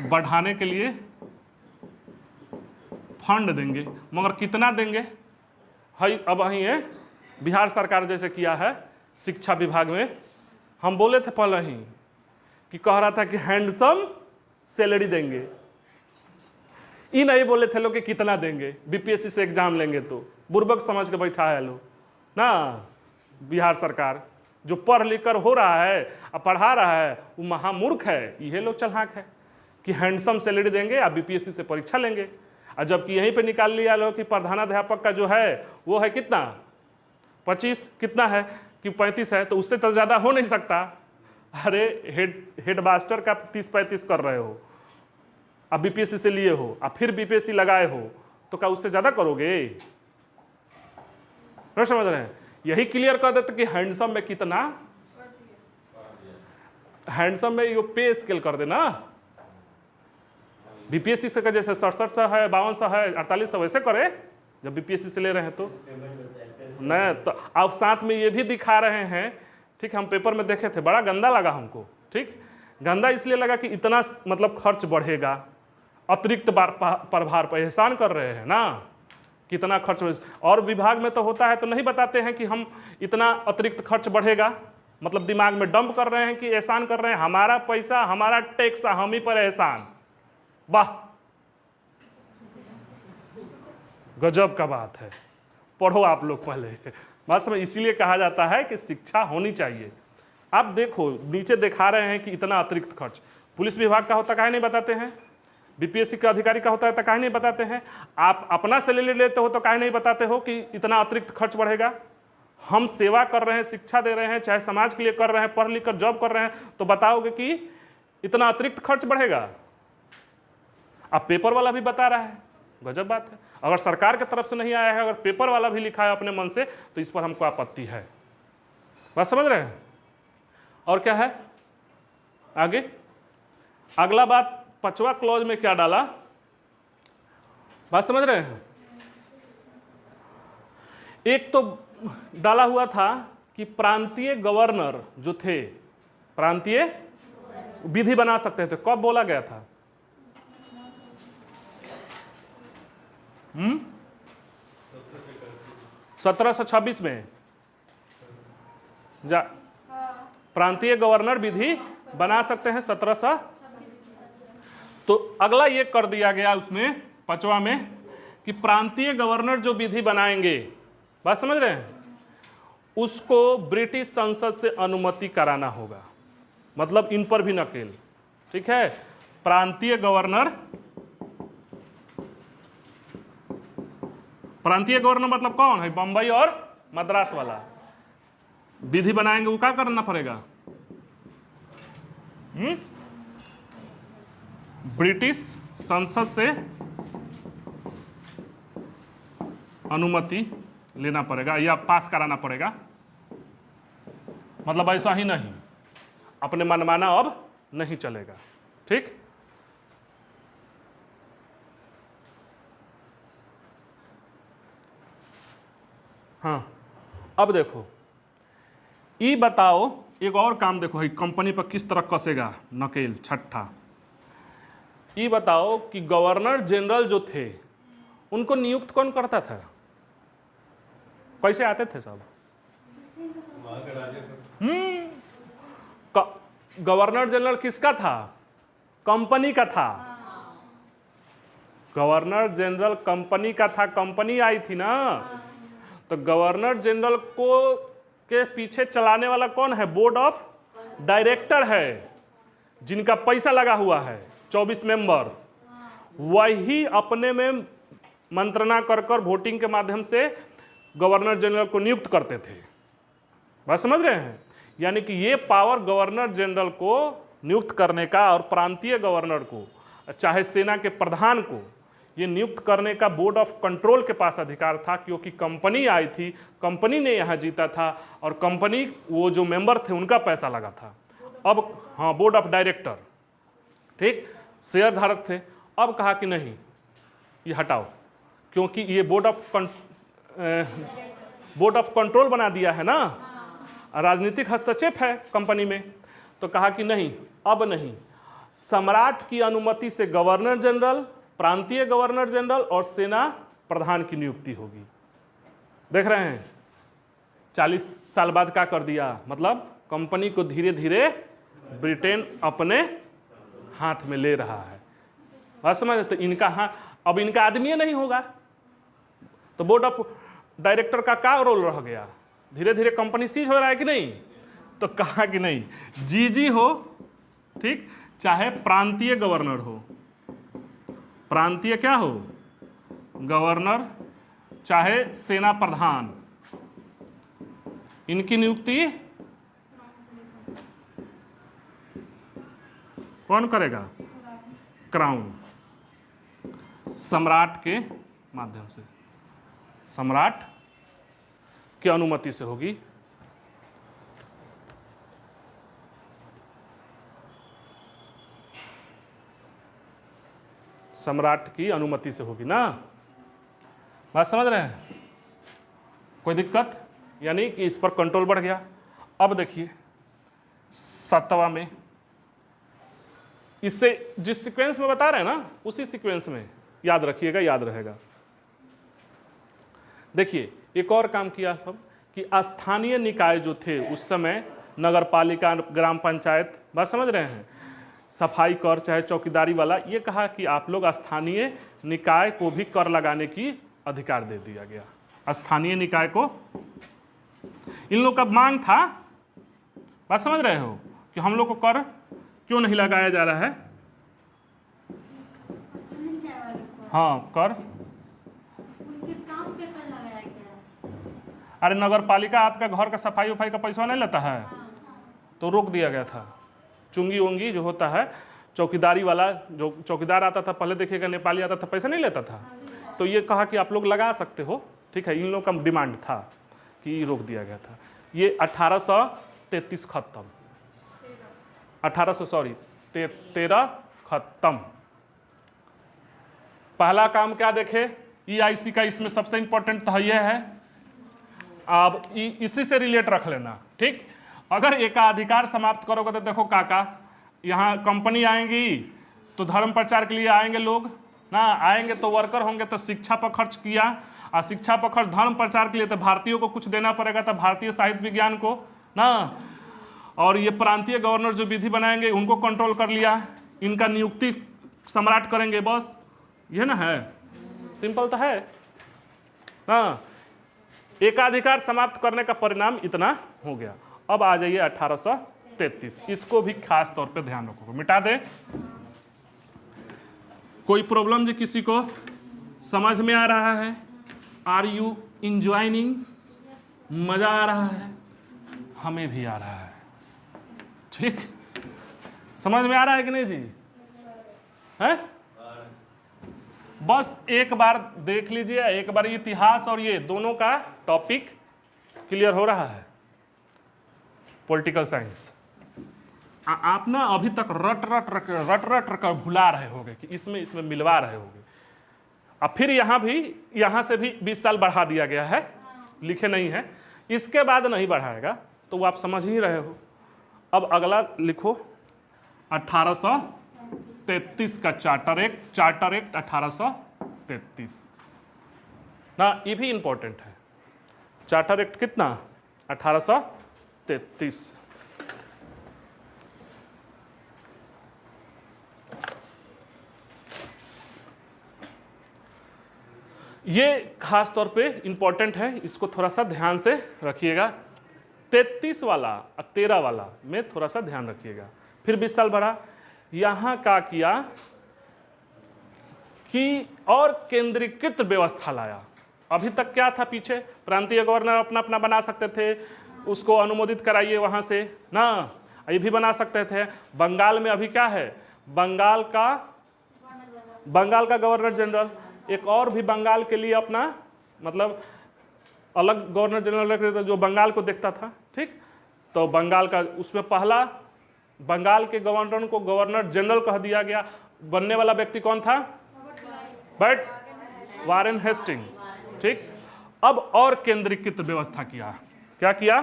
[SPEAKER 1] बढ़ाने के लिए फंड देंगे। मगर कितना देंगे है, अब वही है बिहार सरकार जैसे किया है शिक्षा विभाग में। हम बोले थे पहले ही कि कह रहा था कि हैंडसम सैलरी देंगे, ये नहीं बोले थे लोग कि कितना देंगे, बीपीएससी से एग्जाम लेंगे तो बुर्बक समझ के बैठा है लोग ना। बिहार सरकार जो पढ़ लिख कर हो रहा है और पढ़ा रहा है वो महामूर्ख है, यही लोग चलहाक है कि हैंडसम सैलरी देंगे और बीपीएससी से परीक्षा लेंगे। और जबकि यहीं पे निकाल लिया लोग कि प्रधानाध्यापक का जो है वो है कितना, 25 कितना है कि 35 है, तो उससे तो ज़्यादा हो नहीं सकता। अरे हेड मास्टर का 30-35 कर रहे हो, अब बीपीएससी से लिए हो और फिर बीपीएससी लगाए हो, तो क्या उससे ज़्यादा करोगे? नहीं समझ रहे हैं? यही क्लियर कर देते कि हैंडसम में कितना, हैंडसम में ये पे स्केल कर देना। बीपीएससी से का जैसे 6700 है, 5200 है, 4800 वैसे करे जब बीपीएससी से ले रहे हैं तो नहीं। तो आप साथ में ये भी दिखा रहे हैं, ठीक, हम पेपर में देखे थे, बड़ा गंदा लगा हमको। ठीक, गंदा इसलिए लगा कि इतना मतलब खर्च बढ़ेगा, अतिरिक्त प्रभार पर एहसान कर रहे हैं ना, कितना खर्च। और विभाग में तो होता है तो नहीं बताते हैं कि हम इतना अतिरिक्त खर्च बढ़ेगा, मतलब दिमाग में डंप कर रहे हैं कि एहसान कर रहे हैं, हमारा पैसा हमारा टैक्स हम ही पर एहसान। वाह, गजब का बात है। पढ़ो आप लोग पहले, बस में इसीलिए कहा जाता है कि शिक्षा होनी चाहिए। आप देखो नीचे दिखा रहे हैं कि इतना अतिरिक्त खर्च पुलिस विभाग का होता काहे नहीं बताते हैं, बीपीएससी के अधिकारी का होता है तो काहे नहीं बताते हैं, आप अपना सैलरी लेते हो तो काहे नहीं बताते हो कि इतना अतिरिक्त खर्च बढ़ेगा। हम सेवा कर रहे हैं, शिक्षा दे रहे हैं, चाहे समाज के लिए कर रहे हैं, पढ़ लिख कर जॉब कर रहे हैं, तो बताओगे कि इतना अतिरिक्त खर्च बढ़ेगा। अब पेपर वाला भी बता रहा है, गजब बात है। अगर सरकार की तरफ से नहीं आया है, अगर पेपर वाला भी लिखा है अपने मन से, तो इस पर हमको आपत्ति है। बात समझ रहे हैं। और क्या है आगे, अगला बात 5वां क्लॉज में क्या डाला, बात समझ रहे हैं। एक तो डाला हुआ था कि प्रांतीय गवर्नर जो थे, प्रांतीय विधि बना सकते थे। कब बोला गया था? 1726 में जा प्रांतीय गवर्नर विधि बना सकते हैं 1700। तो अगला ये कर दिया गया उसमें 5वां में कि प्रांतीय गवर्नर जो विधि बनाएंगे, बात समझ रहे हैं, उसको ब्रिटिश संसद से अनुमति कराना होगा। मतलब इन पर भी नकेल, ठीक है। प्रांतीय गवर्नर, प्रांतीय गवर्नर मतलब कौन है? बंबई और मद्रास वाला विधि बनाएंगे, वो क्या करना पड़ेगा? ब्रिटिश संसद से अनुमति लेना पड़ेगा या पास कराना पड़ेगा। मतलब ऐसा ही नहीं, अपने मनमाना अब नहीं चलेगा, ठीक। हाँ, अब देखो ये बताओ, एक और काम देखो, कंपनी पर किस तरह कसेगा नकेल। छठा, ये बताओ कि गवर्नर जनरल जो थे उनको नियुक्त कौन करता था? पैसे आते थे सब। गवर्नर जनरल किसका था? कंपनी का था। गवर्नर जनरल कंपनी का था, कंपनी आई थी ना। तो गवर्नर जनरल को के पीछे चलाने वाला कौन है? बोर्ड ऑफ डायरेक्टर है, जिनका पैसा लगा हुआ है, 24 मेंबर। वही अपने में मंत्रणा कर वोटिंग के माध्यम से गवर्नर जनरल को नियुक्त करते थे। बात समझ रहे हैं। यानी कि ये पावर गवर्नर जनरल को नियुक्त करने का और प्रांतीय गवर्नर को, चाहे सेना के प्रधान को, ये नियुक्त करने का बोर्ड ऑफ कंट्रोल के पास अधिकार था, क्योंकि कंपनी आई थी, कंपनी ने यहाँ जीता था और कंपनी वो जो मेंबर थे उनका पैसा लगा था। अब हाँ, बोर्ड ऑफ डायरेक्टर, ठीक, शेयर धारक थे। अब कहा कि नहीं, ये हटाओ, क्योंकि ये बोर्ड ऑफ कंट्रोल बना दिया है ना, राजनीतिक हस्तक्षेप है कंपनी में। तो कहा कि नहीं, अब नहीं, सम्राट की अनुमति से गवर्नर जनरल, प्रांतीय गवर्नर जनरल और सेना प्रधान की नियुक्ति होगी। देख रहे हैं 40 साल बाद क्या कर दिया, मतलब कंपनी को धीरे धीरे ब्रिटेन अपने हाथ में ले रहा है। बात समझ। तो इनका हाँ, अब इनका आदमी नहीं होगा, तो बोर्ड ऑफ डायरेक्टर का क्या रोल रह गया? धीरे धीरे कंपनी सीज हो रहा है कि नहीं। तो कहा कि नहीं, जी हो, ठीक, चाहे प्रांतीय गवर्नर हो, प्रांतीय क्या हो, गवर्नर, चाहे सेना प्रधान, इनकी नियुक्ति कौन करेगा? क्राउन, सम्राट के माध्यम से, सम्राट की अनुमति से होगी। सम्राट की अनुमति से होगी ना। बात समझ रहे हैं। कोई दिक्कत? यानी कि इस पर कंट्रोल बढ़ गया। अब देखिए 7वां में, इससे जिस सीक्वेंस में बता रहे हैं ना, उसी सीक्वेंस में याद रखिएगा, याद रहेगा। देखिए एक और काम किया सब कि स्थानीय निकाय जो थे उस समय, नगर पालिका, ग्राम पंचायत, बात समझ रहे हैं, सफाई कर चाहे चौकीदारी वाला, ये कहा कि आप लोग स्थानीय निकाय को भी कर लगाने की अधिकार दे दिया गया। स्थानीय निकाय को, इन लोग का मांग था बात समझ रहे हो कि हम लोग को कर क्यों नहीं लगाया जा रहा है? हाँ, कर
[SPEAKER 2] उनके काम पे कर लगाया गया है।
[SPEAKER 1] अरे नगर पालिका आपका घर का सफाई उफाई का पैसा नहीं लेता है, तो रोक दिया गया था। चुंगी उंगी जो होता है, चौकीदारी वाला, जो चौकीदार आता था पहले, देखिएगा नेपाली आता था, पैसा नहीं लेता था, तो ये कहा कि आप लोग लगा सकते हो, ठीक है। इन लोगों का डिमांड था कि रोक दिया गया था। ये 1833 खत्म, 13 खत्म। पहला काम क्या देखे? EIC का इसमें सबसे इंपॉर्टेंट तो यह है, अब इसी से रिलेट रख लेना, ठीक। अगर एकाधिकार समाप्त करोगे तो देखो काका, यहाँ कंपनी आएंगी तो धर्म प्रचार के लिए आएंगे लोग ना, आएंगे तो वर्कर होंगे, तो शिक्षा पर खर्च किया, और शिक्षा पर खर्च धर्म प्रचार के लिए तो भारतीयों को कुछ देना पड़ेगा, तो भारतीय साहित्य विज्ञान को ना, और ये प्रांतीय गवर्नर जो विधि बनाएंगे उनको कंट्रोल कर लिया, इनका नियुक्ति सम्राट करेंगे, बस ये ना है, सिंपल तो है ना। एकाधिकार समाप्त करने का परिणाम इतना हो गया। अब आ जाइए 1833, इसको भी खास तौर पे ध्यान रखो, मिटा दे। कोई प्रॉब्लम जो किसी को समझ में आ रहा है? Are you enjoying? मजा आ रहा है? हमें भी आ रहा है, ठीक। समझ में आ रहा है कि नहीं जी? है? बस एक बार देख लीजिए, एक बार इतिहास और ये दोनों का टॉपिक क्लियर हो रहा है। पॉलिटिकल साइंस आप ना अभी तक रट कर भुला रहे होगे कि इसमें मिलवा रहे होगे। अब फिर यहाँ से भी 20 साल बढ़ा दिया गया है, लिखे नहीं है, इसके बाद नहीं बढ़ाएगा, तो वो आप समझ ही रहे हो। अब अगला लिखो 1833 का चार्टर एक्ट 1833 ना, ये भी इंपॉर्टेंट है। चार्टर एक्ट कितना? 1833। ये खास तौर पे इंपॉर्टेंट है, इसको थोड़ा सा ध्यान से रखिएगा। 33 वाला और 13 वाला में थोड़ा सा ध्यान रखिएगा। फिर 20 साल बढ़ा, यहाँ का किया कि और केंद्रीकृत व्यवस्था लाया। अभी तक क्या था? पीछे प्रांतीय गवर्नर अपना अपना बना सकते थे, उसको अनुमोदित कराइए वहाँ से ना, ये भी बना सकते थे। बंगाल में अभी क्या है? बंगाल का गवर्नर जनरल, एक और भी बंगाल के लिए अपना मतलब अलग गवर्नर जनरल रख देता जो बंगाल को देखता था, ठीक। तो बंगाल का उसमें पहला बंगाल के गवर्नर को गवर्नर जनरल कह दिया गया। बनने वाला व्यक्ति कौन था? बट वारेन हेस्टिंग्स, ठीक। अब और केंद्रीकृत व्यवस्था किया। क्या किया?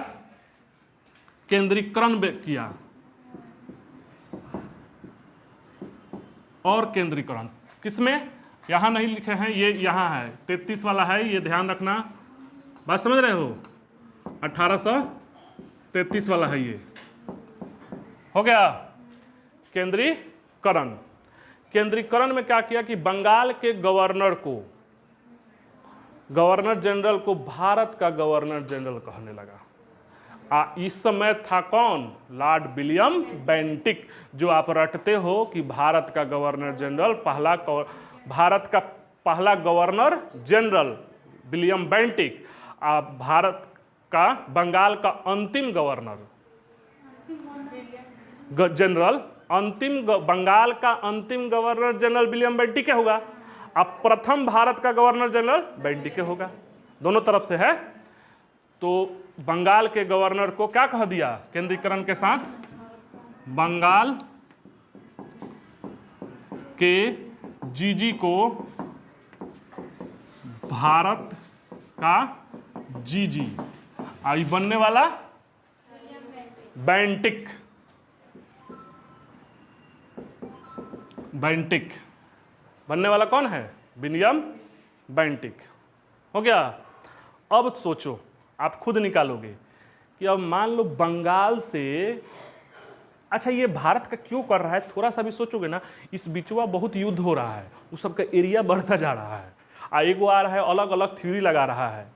[SPEAKER 1] केंद्रीकरण किया और केंद्रीकरण किसमें? यहां नहीं लिखे हैं, ये यहां है, 33 वाला है, ये ध्यान रखना। बात समझ रहे हो? 1833 वाला है, ये हो गया केंद्रीकरण। केंद्रीकरण में क्या किया कि बंगाल के गवर्नर को, गवर्नर जनरल को भारत का गवर्नर जनरल कहने लगा। इस समय था कौन? लॉर्ड विलियम बेंटिक, जो आप रटते हो कि भारत का गवर्नर जनरल भारत का पहला governor general William Bentinck, Bharat का बंगाल का अंतिम गवर्नर जनरल, बंगाल का अंतिम गवर्नर जनरल विलियम बेंटिक होगा। अब प्रथम भारत का गवर्नर जनरल बेंटिक होगा, दोनों तरफ से है। तो बंगाल के गवर्नर को क्या कह दिया केंद्रीकरण के साथ? बंगाल के जीजी को भारत का जीजी, आई बनने वाला बेंटिक, बेंटिक बनने वाला कौन है? William Bentinck. हो गया। अब सोचो, आप खुद निकालोगे कि अब मान लो बंगाल से, अच्छा ये भारत का क्यों कर रहा है, थोड़ा सा भी सोचोगे ना, इस बीचवा बहुत युद्ध हो रहा है, उस सबका एरिया बढ़ता जा रहा है, एगो आ रहा है अलग अलग थ्योरी लगा रहा है,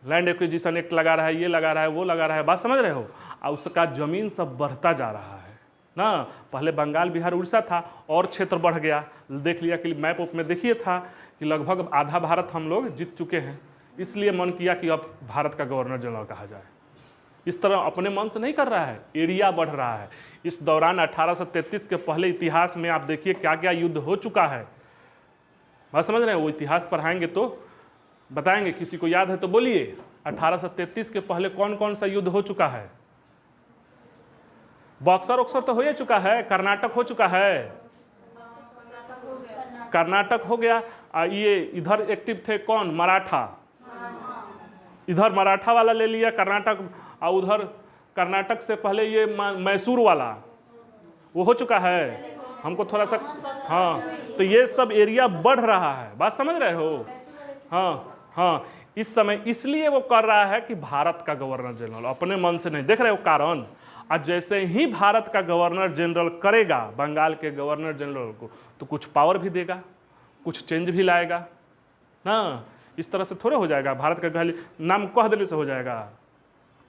[SPEAKER 1] लैंड एक्विजिशन एक्ट लगा रहा है, ये लगा रहा है, वो लगा रहा है, बात समझ रहे हो। और उसका ज़मीन सब बढ़ता जा रहा है ना। पहले बंगाल, बिहार, उड़ीसा था और क्षेत्र बढ़ गया। देख लिया कि मैप में देखिए था कि लगभग आधा भारत हम लोग जीत चुके हैं, इसलिए मन किया कि अब भारत का गवर्नर जनरल कहा जाए। इस तरह अपने मन से नहीं कर रहा है, एरिया बढ़ रहा है। इस दौरान 1833 के पहले इतिहास में आप देखिए क्या क्या युद्ध हो चुका है। बात समझ रहे हैं, वो इतिहास पढ़ाएंगे तो बताएंगे, किसी को याद है तो बोलिए। 1833 के पहले कौन कौन सा युद्ध हो चुका है? बक्सर उक्सर तो हो ही चुका है, कर्नाटक हो चुका है, कर्नाटक हो गया। ये इधर एक्टिव थे कौन? मराठा, इधर मराठा वाला ले लिया कर्नाटक, और उधर कर्नाटक से पहले ये मैसूर वाला वो हो चुका है। हमको थोड़ा सा, हाँ, तो ये सब एरिया बढ़ रहा है, बात समझ रहे हो। हाँ हाँ, इस समय इसलिए वो कर रहा है कि भारत का गवर्नर जनरल, अपने मन से नहीं, देख रहे हो कारण। और जैसे ही भारत का गवर्नर जनरल करेगा बंगाल के गवर्नर जनरल को, तो कुछ पावर भी देगा, कुछ चेंज भी लाएगा ना। इस तरह से थोड़े हो जाएगा, भारत का खाली नाम कह देने से हो जाएगा,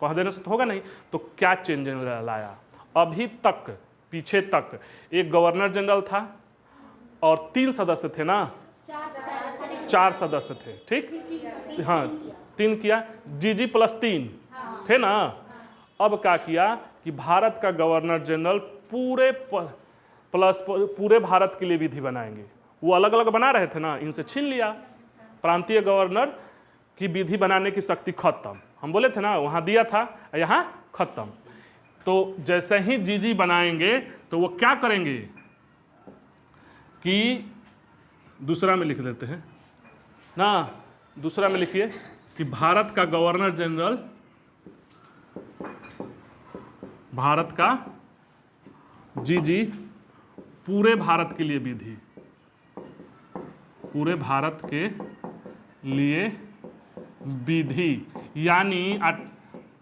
[SPEAKER 1] कह देने से तो होगा नहीं। तो क्या चेंज लाया? अभी तक, पीछे तक एक गवर्नर जनरल था और 3 सदस्य थे ना, 4 सदस्य थे, ठीक, हाँ 3 किया, जीजी प्लस 3 थे ना। अब क्या किया कि भारत का गवर्नर जनरल पूरे भारत के लिए विधि बनाएंगे। वो अलग अलग बना रहे थे ना, इनसे छीन लिया। प्रांतीय गवर्नर की विधि बनाने की शक्ति खत्म, हम बोले थे ना, वहाँ दिया था, यहाँ खत्म। तो जैसे ही जीजी बनाएंगे तो वो क्या करेंगे कि दूसरा में लिख देते हैं ना, दूसरा में लिखिए कि भारत का गवर्नर जनरल, भारत का जीजी पूरे भारत के लिए विधि, पूरे भारत के लिए विधि, यानी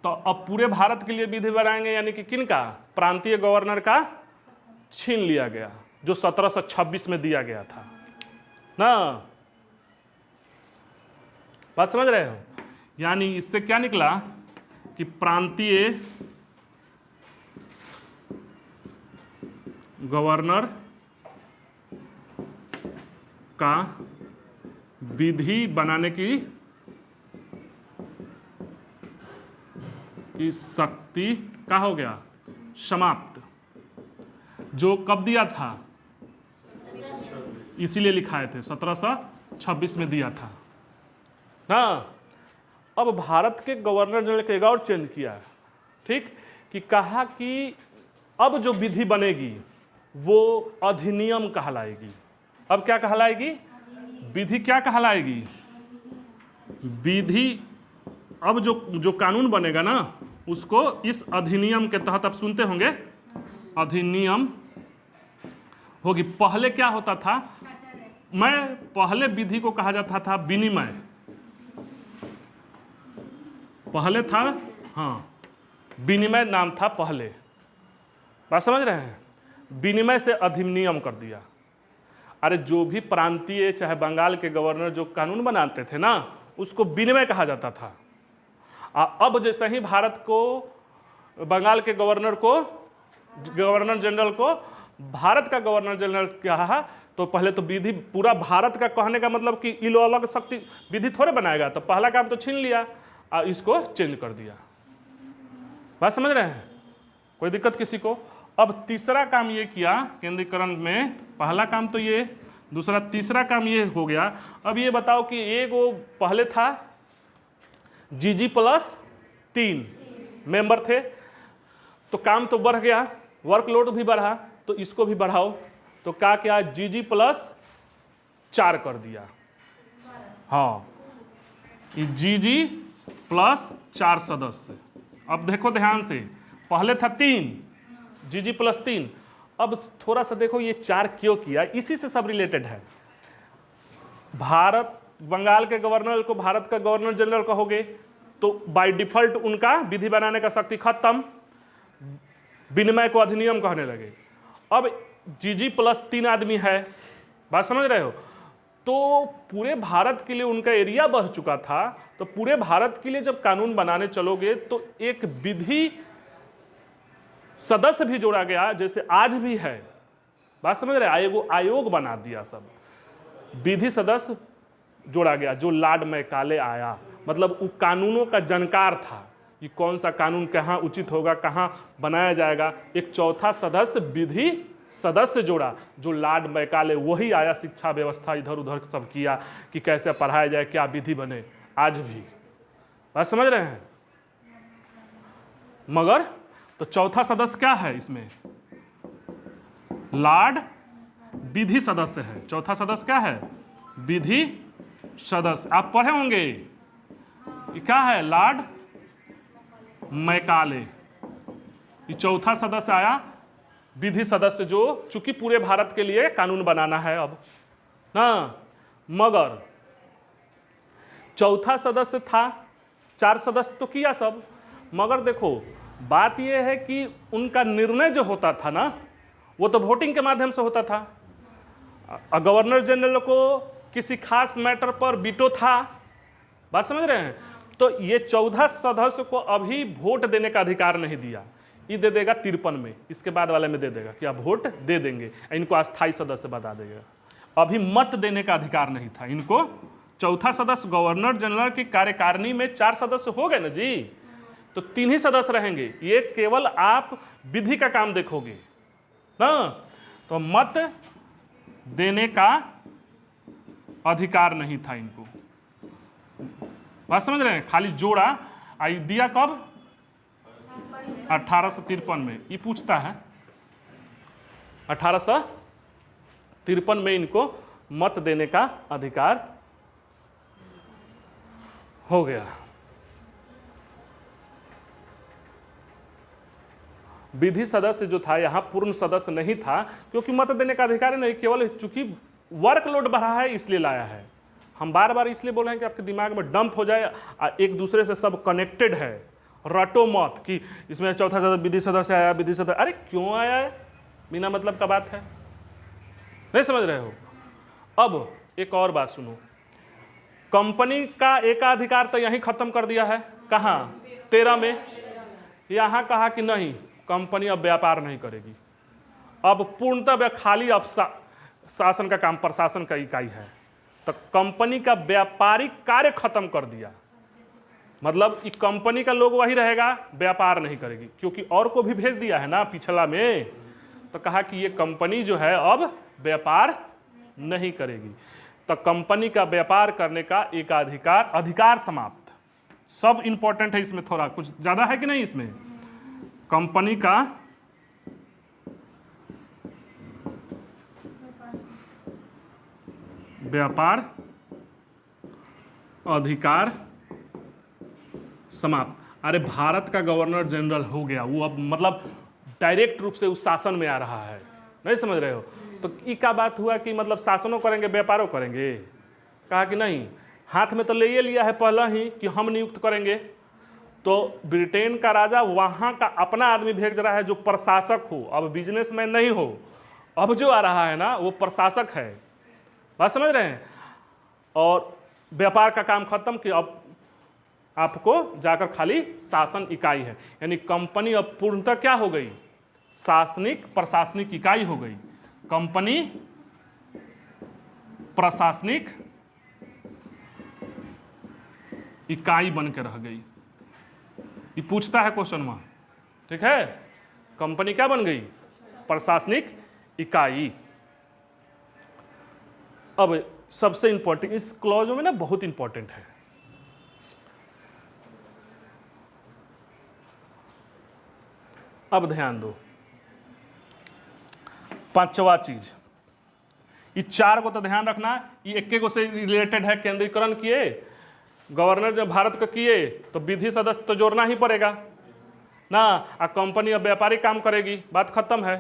[SPEAKER 1] तो अब पूरे भारत के लिए विधि बनाएंगे, यानी कि किनका? प्रांतीय गवर्नर का छीन लिया गया, जो 1726 में दिया गया था ना। बात समझ रहे हो। यानी इससे क्या निकला कि प्रांतीय गवर्नर का विधि बनाने की शक्ति का हो गया समाप्त। जो कब दिया था? इसीलिए लिखाए थे 1726 में दिया था ना। अब भारत के गवर्नर जनरल के एक और चेंज किया, ठीक, कि कहा कि अब जो विधि बनेगी वो अधिनियम कहलाएगी। अब क्या कहलाएगी? विधि क्या कहलाएगी? विधि। अब जो कानून बनेगा ना, उसको इस अधिनियम के तहत, आप सुनते होंगे, अधिनियम होगी। पहले क्या होता था? पहले विधि को कहा जाता था विनिमय, पहले था, हाँ, विनिमय नाम था पहले। बात समझ रहे हैं। विनिमय से अधिनियम कर दिया। अरे जो भी प्रांतीय, चाहे बंगाल के गवर्नर जो कानून बनाते थे ना, उसको विनिमय कहा जाता था। अब जैसे ही भारत को, बंगाल के गवर्नर जनरल को भारत का गवर्नर जनरल कहा, तो पहले तो विधि पूरा भारत का कहने का मतलब कि इलो अलग शक्ति विधि थोड़े बनाएगा, तो पहला काम तो छीन लिया और इसको चेंज कर दिया। बात समझ रहे हैं, कोई दिक्कत किसी को? अब तीसरा काम ये किया केंद्रीकरण में, पहला काम तो ये, दूसरा तीसरा काम ये हो गया। अब ये बताओ कि एक वो पहले था जीजी प्लस 3 मेंबर थे, तो काम तो बढ़ गया, वर्कलोड भी बढ़ा, तो इसको भी बढ़ाओ। तो क्या जीजी प्लस 4 कर दिया। हाँ, जीजी प्लस 4 सदस्य। अब देखो ध्यान से, पहले था 3, जीजी प्लस 3। अब थोड़ा सा देखो ये 4 क्यों किया, इसी से सब रिलेटेड है। भारत, बंगाल के गवर्नर को भारत का गवर्नर जनरल कहोगे तो बाय डिफॉल्ट उनका विधि बनाने का शक्ति खत्म, विनिमय को अधिनियम कहने लगे। अब जीजी प्लस 3 आदमी है, बात समझ रहे हो, तो पूरे भारत के लिए उनका एरिया बढ़ चुका था। तो पूरे भारत के लिए जब कानून बनाने चलोगे तो एक विधि सदस्य भी जोड़ा गया, जैसे आज भी है, बात समझ रहे, आयोग बना दिया, सब विधि सदस्य जोड़ा गया जो लॉर्ड मैकाले आया, मतलब वो कानूनों का जानकार था कि कौन सा कानून कहाँ उचित होगा, कहाँ बनाया जाएगा। एक चौथा सदस्य विधि सदस्य जोड़ा जो लॉर्ड मैकाले, वही आया, शिक्षा व्यवस्था इधर उधर सब किया कि कैसे पढ़ाया जाए, क्या विधि बने। आज भी बात समझ रहे हैं। मगर तो चौथा सदस्य क्या है इसमें, लॉर्ड विधि सदस्य है। चौथा सदस्य क्या है, विधि सदस्य। आप पढ़े होंगे ये क्या है, लॉर्ड मैकाले। ये चौथा सदस्य आया, विधि सदस्य, जो चूंकि पूरे भारत के लिए कानून बनाना है अब ना। मगर चौथा सदस्य था, 4 सदस्य तो किया सब, मगर देखो बात यह है कि उनका निर्णय जो होता था ना, वो तो वोटिंग के माध्यम से होता था। गवर्नर जनरल को किसी खास मैटर पर वीटो था, बात समझ रहे हैं। तो ये 14 सदस्य को अभी वोट देने का अधिकार नहीं दिया, ये दे देगा 53 में, इसके बाद वाले में दे देगा कि आप वोट दे देंगे, इनको अस्थाई सदस्य बता देगा। अभी मत देने का अधिकार नहीं था इनको। चौथा सदस्य गवर्नर जनरल की कार्यकारिणी में 4 सदस्य हो गए ना जी, तो 3 ही सदस्य रहेंगे। ये केवल आप विधि का काम देखोगे ना, तो मत देने का अधिकार नहीं था इनको, बात समझ रहे हैं। खाली जोड़ा आई दिया कब, 1853 में। ये पूछता है 1853 में इनको मत देने का अधिकार हो गया। विधि सदस्य जो था यहां पूर्ण सदस्य नहीं था, क्योंकि मत देने का अधिकार नहीं, केवल चूंकि वर्कलोड बढ़ा है इसलिए लाया है। हम बार बार इसलिए बोल रहे हैं कि आपके दिमाग में डंप हो जाए, एक दूसरे से सब कनेक्टेड है, रटो मत कि इसमें चौथा सदस्य विधि सदस्य आया, विधि सदस्य, अरे क्यों आया है, बिना मतलब का बात है, नहीं समझ रहे हो। अब एक और बात सुनो, कंपनी का एकाधिकार तो यहीं खत्म कर दिया है, कहाँ, 13 में। यहाँ कहा कि नहीं, कंपनी अब व्यापार नहीं करेगी, अब पूर्णतः खाली अब शासन का काम, प्रशासन का इकाई है। तो कंपनी का व्यापारिक कार्य खत्म कर दिया, मतलब कि कंपनी का लोग वही रहेगा, व्यापार नहीं करेगी, क्योंकि और को भी भेज दिया है ना पिछला में। तो कहा कि ये कंपनी जो है अब व्यापार नहीं करेगी, तो कंपनी का व्यापार करने का एक अधिकार समाप्त। सब इंपॉर्टेंट है इसमें, थोड़ा कुछ ज्यादा है कि नहीं इसमें। कंपनी का व्यापार अधिकार समाप्त। अरे भारत का गवर्नर जनरल हो गया, वो अब मतलब डायरेक्ट रूप से उस शासन में आ रहा है, नहीं समझ रहे हो। तो ये क्या बात हुआ कि मतलब शासनों करेंगे व्यापारों करेंगे, कहा कि नहीं, हाथ में तो ले ये लिया है पहला ही कि हम नियुक्त करेंगे। तो ब्रिटेन का राजा वहाँ का अपना आदमी भेज रहा है जो प्रशासक हो, अब बिजनेसमैन नहीं हो, अब जो आ रहा है ना वो प्रशासक है, बात समझ रहे हैं। और व्यापार का काम खत्म कि अब आपको जाकर खाली शासन इकाई है, यानी कंपनी अब पूर्णतः क्या हो गई, शासनिक प्रशासनिक इकाई हो गई। कंपनी प्रशासनिक इकाई बन के रह गई। ये पूछता है क्वेश्चन में, ठीक है, कंपनी क्या बन गई, प्रशासनिक इकाई। अब सबसे इंपॉर्टेंट इस क्लॉज में ना, बहुत इंपॉर्टेंट है, अब ध्यान दो, 5वां चीज, ये 4 को तो ध्यान रखना, ये एक को से रिलेटेड है। केंद्रीकरण किए, गवर्नर जब भारत को किए तो विधि सदस्य तो जोड़ना ही पड़ेगा ना, कंपनी अब व्यापारिक काम करेगी, बात खत्म है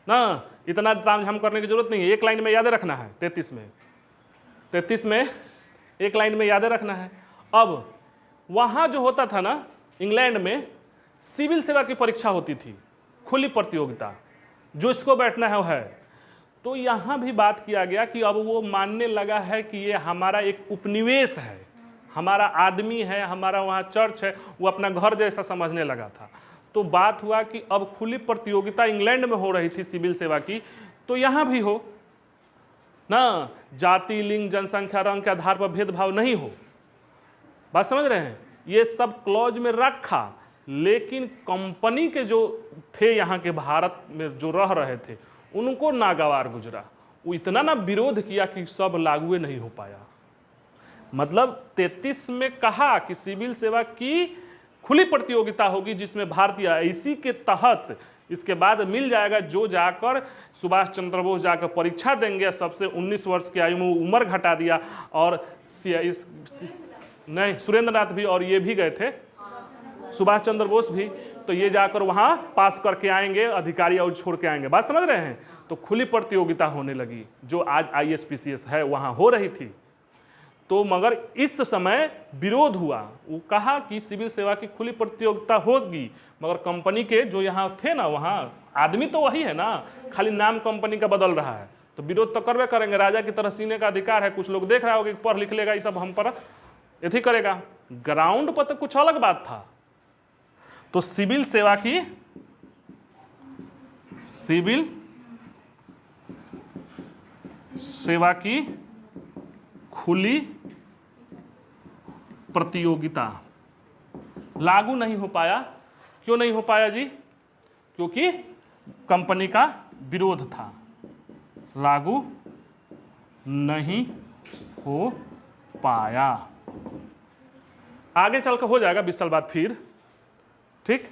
[SPEAKER 1] ना, इतना तामझाम करने की जरूरत नहीं है। एक लाइन में याद रखना है, 33 में एक लाइन में याद रखना है। अब वहाँ जो होता था ना इंग्लैंड में, सिविल सेवा की परीक्षा होती थी, खुली प्रतियोगिता, जो इसको बैठना है वो है। तो यहाँ भी बात किया गया कि अब वो मानने लगा है कि ये हमारा एक उपनिवेश है, हमारा आदमी है, हमारा वहाँ चर्च है, वो अपना घर जैसा समझने लगा था। तो बात हुआ कि अब खुली प्रतियोगिता इंग्लैंड में हो रही थी सिविल सेवा की, तो यहाँ भी हो ना, जाति, लिंग, जनसंख्या, रंग के आधार पर भेदभाव नहीं हो। बात समझ रहे हैं? ये सब क्लॉज में रखा, लेकिन कंपनी के जो थे यहाँ के भारत में जो रह रहे थे उनको नागवार गुजरा। वो इतना ना विरोध किया कि सब लागू नहीं हो पाया। मतलब 33 में कहा कि सिविल सेवा की खुली प्रतियोगिता होगी जिसमें भारतीय, इसी के तहत इसके बाद मिल जाएगा जो जाकर सुभाष चंद्र बोस जाकर परीक्षा देंगे, सबसे 19 वर्ष की आयु में उम्र घटा दिया, और नहीं सुरेंद्र नाथ भी और ये भी गए थे, सुभाष चंद्र बोस भी, तो ये जाकर वहाँ पास करके आएंगे, अधिकारी और छोड़ के आएंगे। बात समझ रहे हैं? तो खुली प्रतियोगिता होने लगी जो आज ISPCS है वहाँ हो रही थी। तो मगर इस समय विरोध हुआ, वो कहा कि सिविल सेवा की खुली प्रतियोगिता होगी, मगर कंपनी के जो यहाँ थे ना, वहाँ आदमी तो वही है ना, खाली नाम कंपनी का बदल रहा है, तो विरोध तो करवे करेंगे। राजा की तरह सीने का अधिकार है। कुछ लोग देख रहा होगा कि पढ़ लिख लेगा, ये सब हम पर यही करेगा। ग्राउंड पर तो कुछ अलग बात था। तो सिविल सेवा की खुली प्रतियोगिता लागू नहीं हो पाया। क्यों नहीं हो पाया जी? क्योंकि कंपनी का विरोध था, लागू नहीं हो पाया। आगे चलकर हो जाएगा 20 साल बाद फिर, ठीक।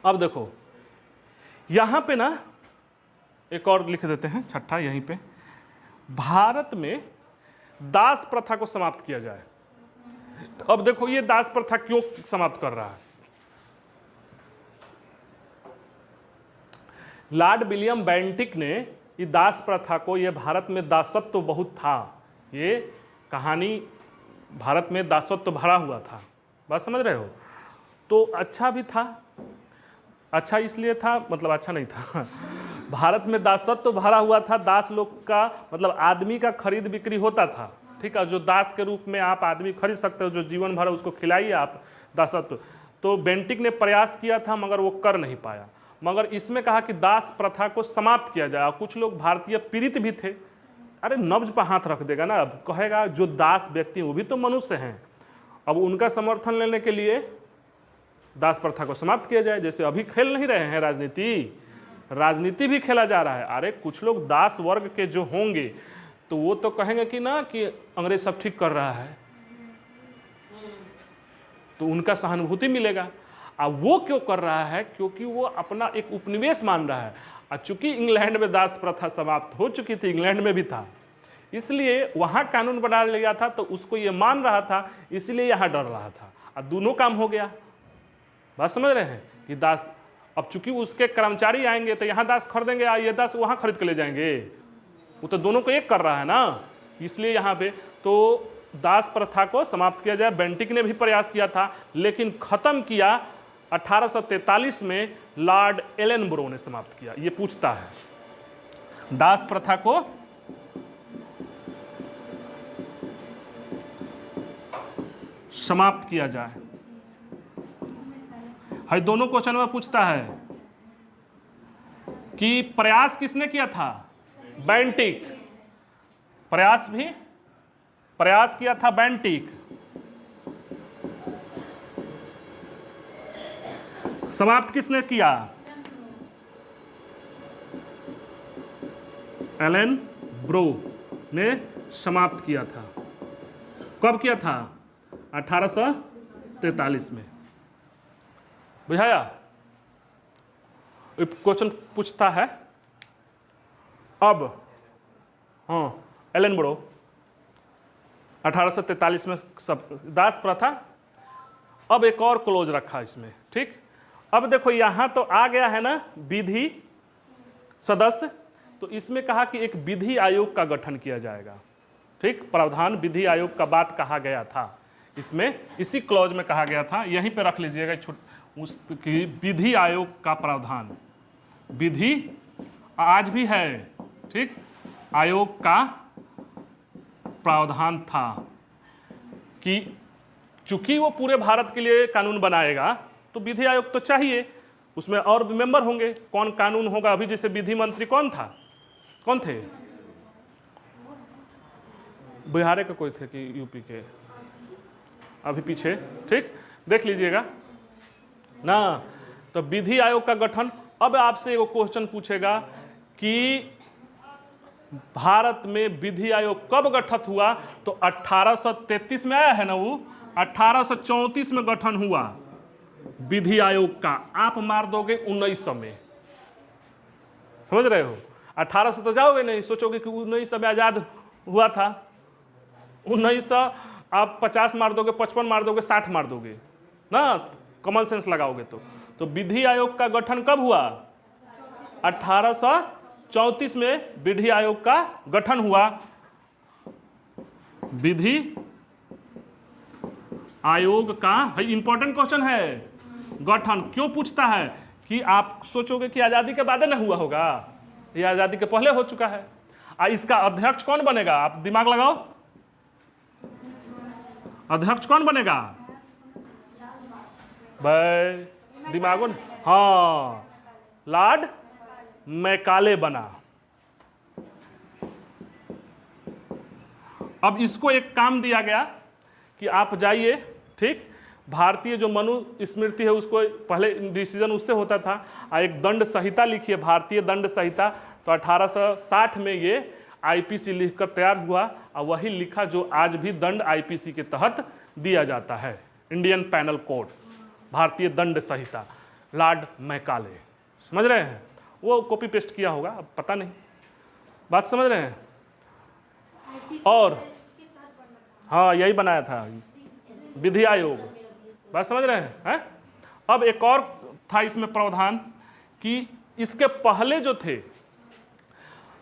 [SPEAKER 1] अब देखो यहां पे ना एक और लिख देते हैं, छठा यहीं पे, भारत में दास प्रथा को समाप्त किया जाए। अब देखो ये दास प्रथा क्यों समाप्त कर रहा है? लॉर्ड विलियम बेंटिक ने ये दास प्रथा को, ये भारत में दासत्व तो बहुत था, ये कहानी भारत में दासत्व तो भरा हुआ था, बात समझ रहे हो? तो अच्छा भी था, अच्छा इसलिए था, मतलब अच्छा नहीं था भारत में दासत्व तो भरा हुआ था, दास लोग का मतलब आदमी का खरीद बिक्री होता था, ठीक है, जो दास के रूप में आप आदमी खरीद सकते हो, जो जीवन भर उसको खिलाइए आप, दासत्व। तो बेंटिक ने प्रयास किया था मगर वो कर नहीं पाया। मगर इसमें कहा कि दास प्रथा को समाप्त किया जाए। कुछ लोग भारतीय पीड़ित भी थे, अरे नब्ज पर हाथ रख देगा ना, अब कहेगा जो दास व्यक्ति वो भी तो मनुष्य हैं, अब उनका समर्थन लेने के लिए दास प्रथा को समाप्त किया जाए। जैसे अभी खेल नहीं रहे हैं राजनीति भी खेला जा रहा है। अरे कुछ लोग दास वर्ग के जो होंगे तो वो तो कहेंगे कि ना कि अंग्रेज सब ठीक कर रहा है, तो उनका सहानुभूति मिलेगा। अब वो क्यों कर रहा है? क्योंकि वो अपना एक उपनिवेश मान रहा है, और चूंकि इंग्लैंड में दास प्रथा समाप्त हो चुकी थी, इंग्लैंड में भी था, इसलिए वहां कानून बना लिया था, तो उसको ये मान रहा था, इसलिए यहाँ डर रहा था, और दोनों काम हो गया। बात समझ रहे हैं? कि दास, अब चूंकि उसके कर्मचारी आएंगे तो यहाँ दास खरीदेंगे, ये दास वहाँ खरीद के ले जाएंगे, वो तो दोनों को एक कर रहा है ना, इसलिए यहाँ पे तो दास प्रथा को समाप्त किया जाए। बेंटिक ने भी प्रयास किया था, लेकिन खत्म किया 1843 में लॉर्ड एलनब्रो ने समाप्त किया। ये पूछता है दास प्रथा को समाप्त किया जाए, है दोनों क्वेश्चन में पूछता है कि प्रयास किसने किया था? बेंटिक। प्रयास किया था बेंटिक, समाप्त किसने किया? एलन ब्रो ने समाप्त किया था। कब किया था? 1843 में। बुझाया? क्वेश्चन पूछता है अब, हाँ, एलन ब्रो 1843 में सब दास प्रथा। अब एक और क्लोज रखा इसमें, ठीक। अब देखो यहां तो आ गया है ना विधि सदस्य, तो इसमें कहा कि एक विधि आयोग का गठन किया जाएगा, ठीक। प्रावधान विधि आयोग का बात कहा गया था, इसमें इसी क्लॉज में कहा गया था, यहीं पे रख लीजिएगा उसकी विधि आयोग का प्रावधान, विधि आज भी है, ठीक। आयोग का प्रावधान था कि चूंकि वो पूरे भारत के लिए कानून बनाएगा तो विधि आयोग तो चाहिए, उसमें और भी मेंबर होंगे। कौन कानून होगा? अभी जैसे विधि मंत्री कौन था, कौन थे? बिहार के कोई थे कि यूपी के? अभी पीछे, ठीक, देख लीजिएगा ना। तो विधि आयोग का गठन। अब आपसे एक क्वेश्चन पूछेगा कि भारत में विधि आयोग कब गठित हुआ? तो 1833 में आया है ना वो, 1834 में गठन हुआ विधि आयोग का। आप मार दोगे 1900 में, समझ रहे हो? 1800 तो जाओगे नहीं, सोचोगे कि 1900 में आजाद हुआ था। 1900 आप 50 मार दोगे, 55 मार दोगे, 60 मार दोगे ना, कॉमन सेंस लगाओगे तो विधि आयोग का गठन कब हुआ? 1834 में विधि आयोग का गठन हुआ। विधि आयोग का इंपॉर्टेंट क्वेश्चन है गठन। क्यों पूछता है? कि आप सोचोगे कि आजादी के बाद न हुआ होगा, ये आजादी के पहले हो चुका है। इसका अध्यक्ष कौन बनेगा? आप दिमाग लगाओ, अध्यक्ष कौन बनेगा भाई? दिमागो, हाँ, लॉर्ड मैकाले बना। अब इसको एक काम दिया गया कि आप जाइए, ठीक, भारतीय जो मनु स्मृति है उसको पहले डिसीजन उससे होता था, एक दंड संहिता लिखिए, भारतीय दंड संहिता। तो 1860 में ये आईपीसी लिखकर तैयार हुआ और वही लिखा जो आज भी दंड आईपीसी के तहत दिया जाता है, इंडियन पैनल कोड, भारतीय दंड संहिता, लॉर्ड मैकाले। समझ रहे हैं? वो कॉपी पेस्ट किया होगा, अब पता नहीं, बात समझ रहे हैं? और हाँ, यही बनाया था विधि आयोग, बात समझ रहे हैं? अब एक और था इसमें प्रावधान कि इसके पहले जो थे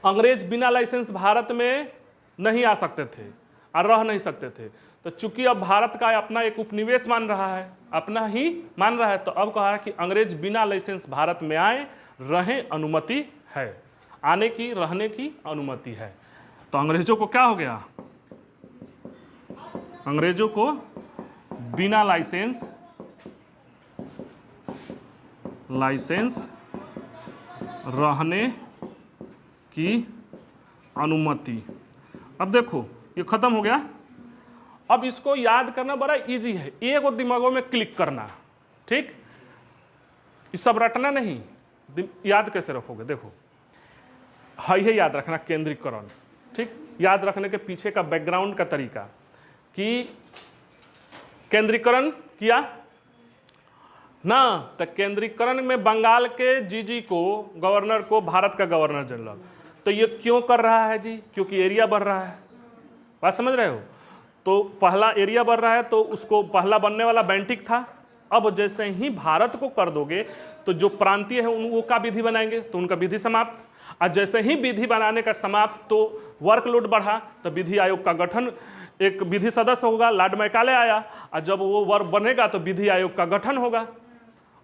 [SPEAKER 1] अंग्रेज बिना लाइसेंस भारत में नहीं आ सकते थे और रह नहीं सकते थे। तो चूंकि अब भारत का अपना एक उपनिवेश मान रहा है, अपना ही मान रहा है, तो अब कहा है कि अंग्रेज बिना लाइसेंस भारत में आए, रहें, अनुमति है, आने की, रहने की अनुमति है। तो अंग्रेजों को क्या हो गया? अंग्रेजों को बिना लाइसेंस रहने की अनुमति। अब देखो ये खत्म हो गया। अब इसको याद करना बड़ा इजी है, एक और दिमागों में क्लिक करना, ठीक, ये सब रटना नहीं। याद कैसे रखोगे? देखो है याद रखना, केंद्रीकरण, ठीक, याद रखने के पीछे का बैकग्राउंड का तरीका कि केंद्रीकरण किया ना, तो केंद्रीकरण में बंगाल के जीजी को, गवर्नर को, भारत का गवर्नर जनरल, तो ये क्यों कर रहा है जी? क्योंकि एरिया बढ़ रहा है, बात समझ रहे हो? तो पहला एरिया बढ़ रहा है, तो उसको पहला बनने वाला बेंटिक था। अब जैसे ही भारत को कर दोगे तो जो प्रांतीय है उनको का विधि बनाएंगे, तो उनका विधि समाप्त। और जैसे ही विधि बनाने का समाप्त तो वर्कलोड बढ़ा, तो विधि आयोग का गठन, एक विधि सदस्य होगा, लॉर्ड मैकाले आया, और जब वो वर्क बनेगा तो विधि आयोग का गठन होगा,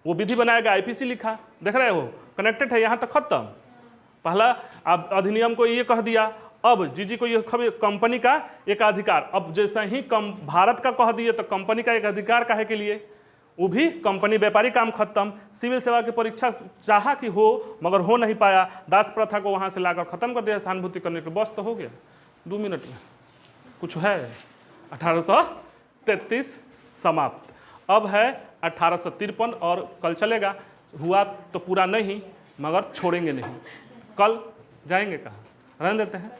[SPEAKER 1] वो विधि बनाएगा, आईपीसी लिखा, देख रहे हो, कनेक्टेड है, यहाँ तक खत्म। पहला अब अधिनियम को ये कह दिया, अब जीजी को ये कंपनी का एक अधिकार, अब जैसे ही भारत का कह दिए तो कंपनी का एक अधिकार काहे के लिए, वो भी कंपनी व्यापारी काम खत्म। सिविल सेवा की परीक्षा चाहा कि हो, मगर हो नहीं पाया, दास प्रथा को वहाँ से लाकर खत्म कर दिया, सहानुभूति करने के बस तो हो गया 2 मिनट में। कुछ है 1833 समाप्त। अब है 1853 और कल चलेगा, हुआ तो पूरा नहीं मगर छोड़ेंगे नहीं। कल जाएंगे कहाँ, रहने देते हैं।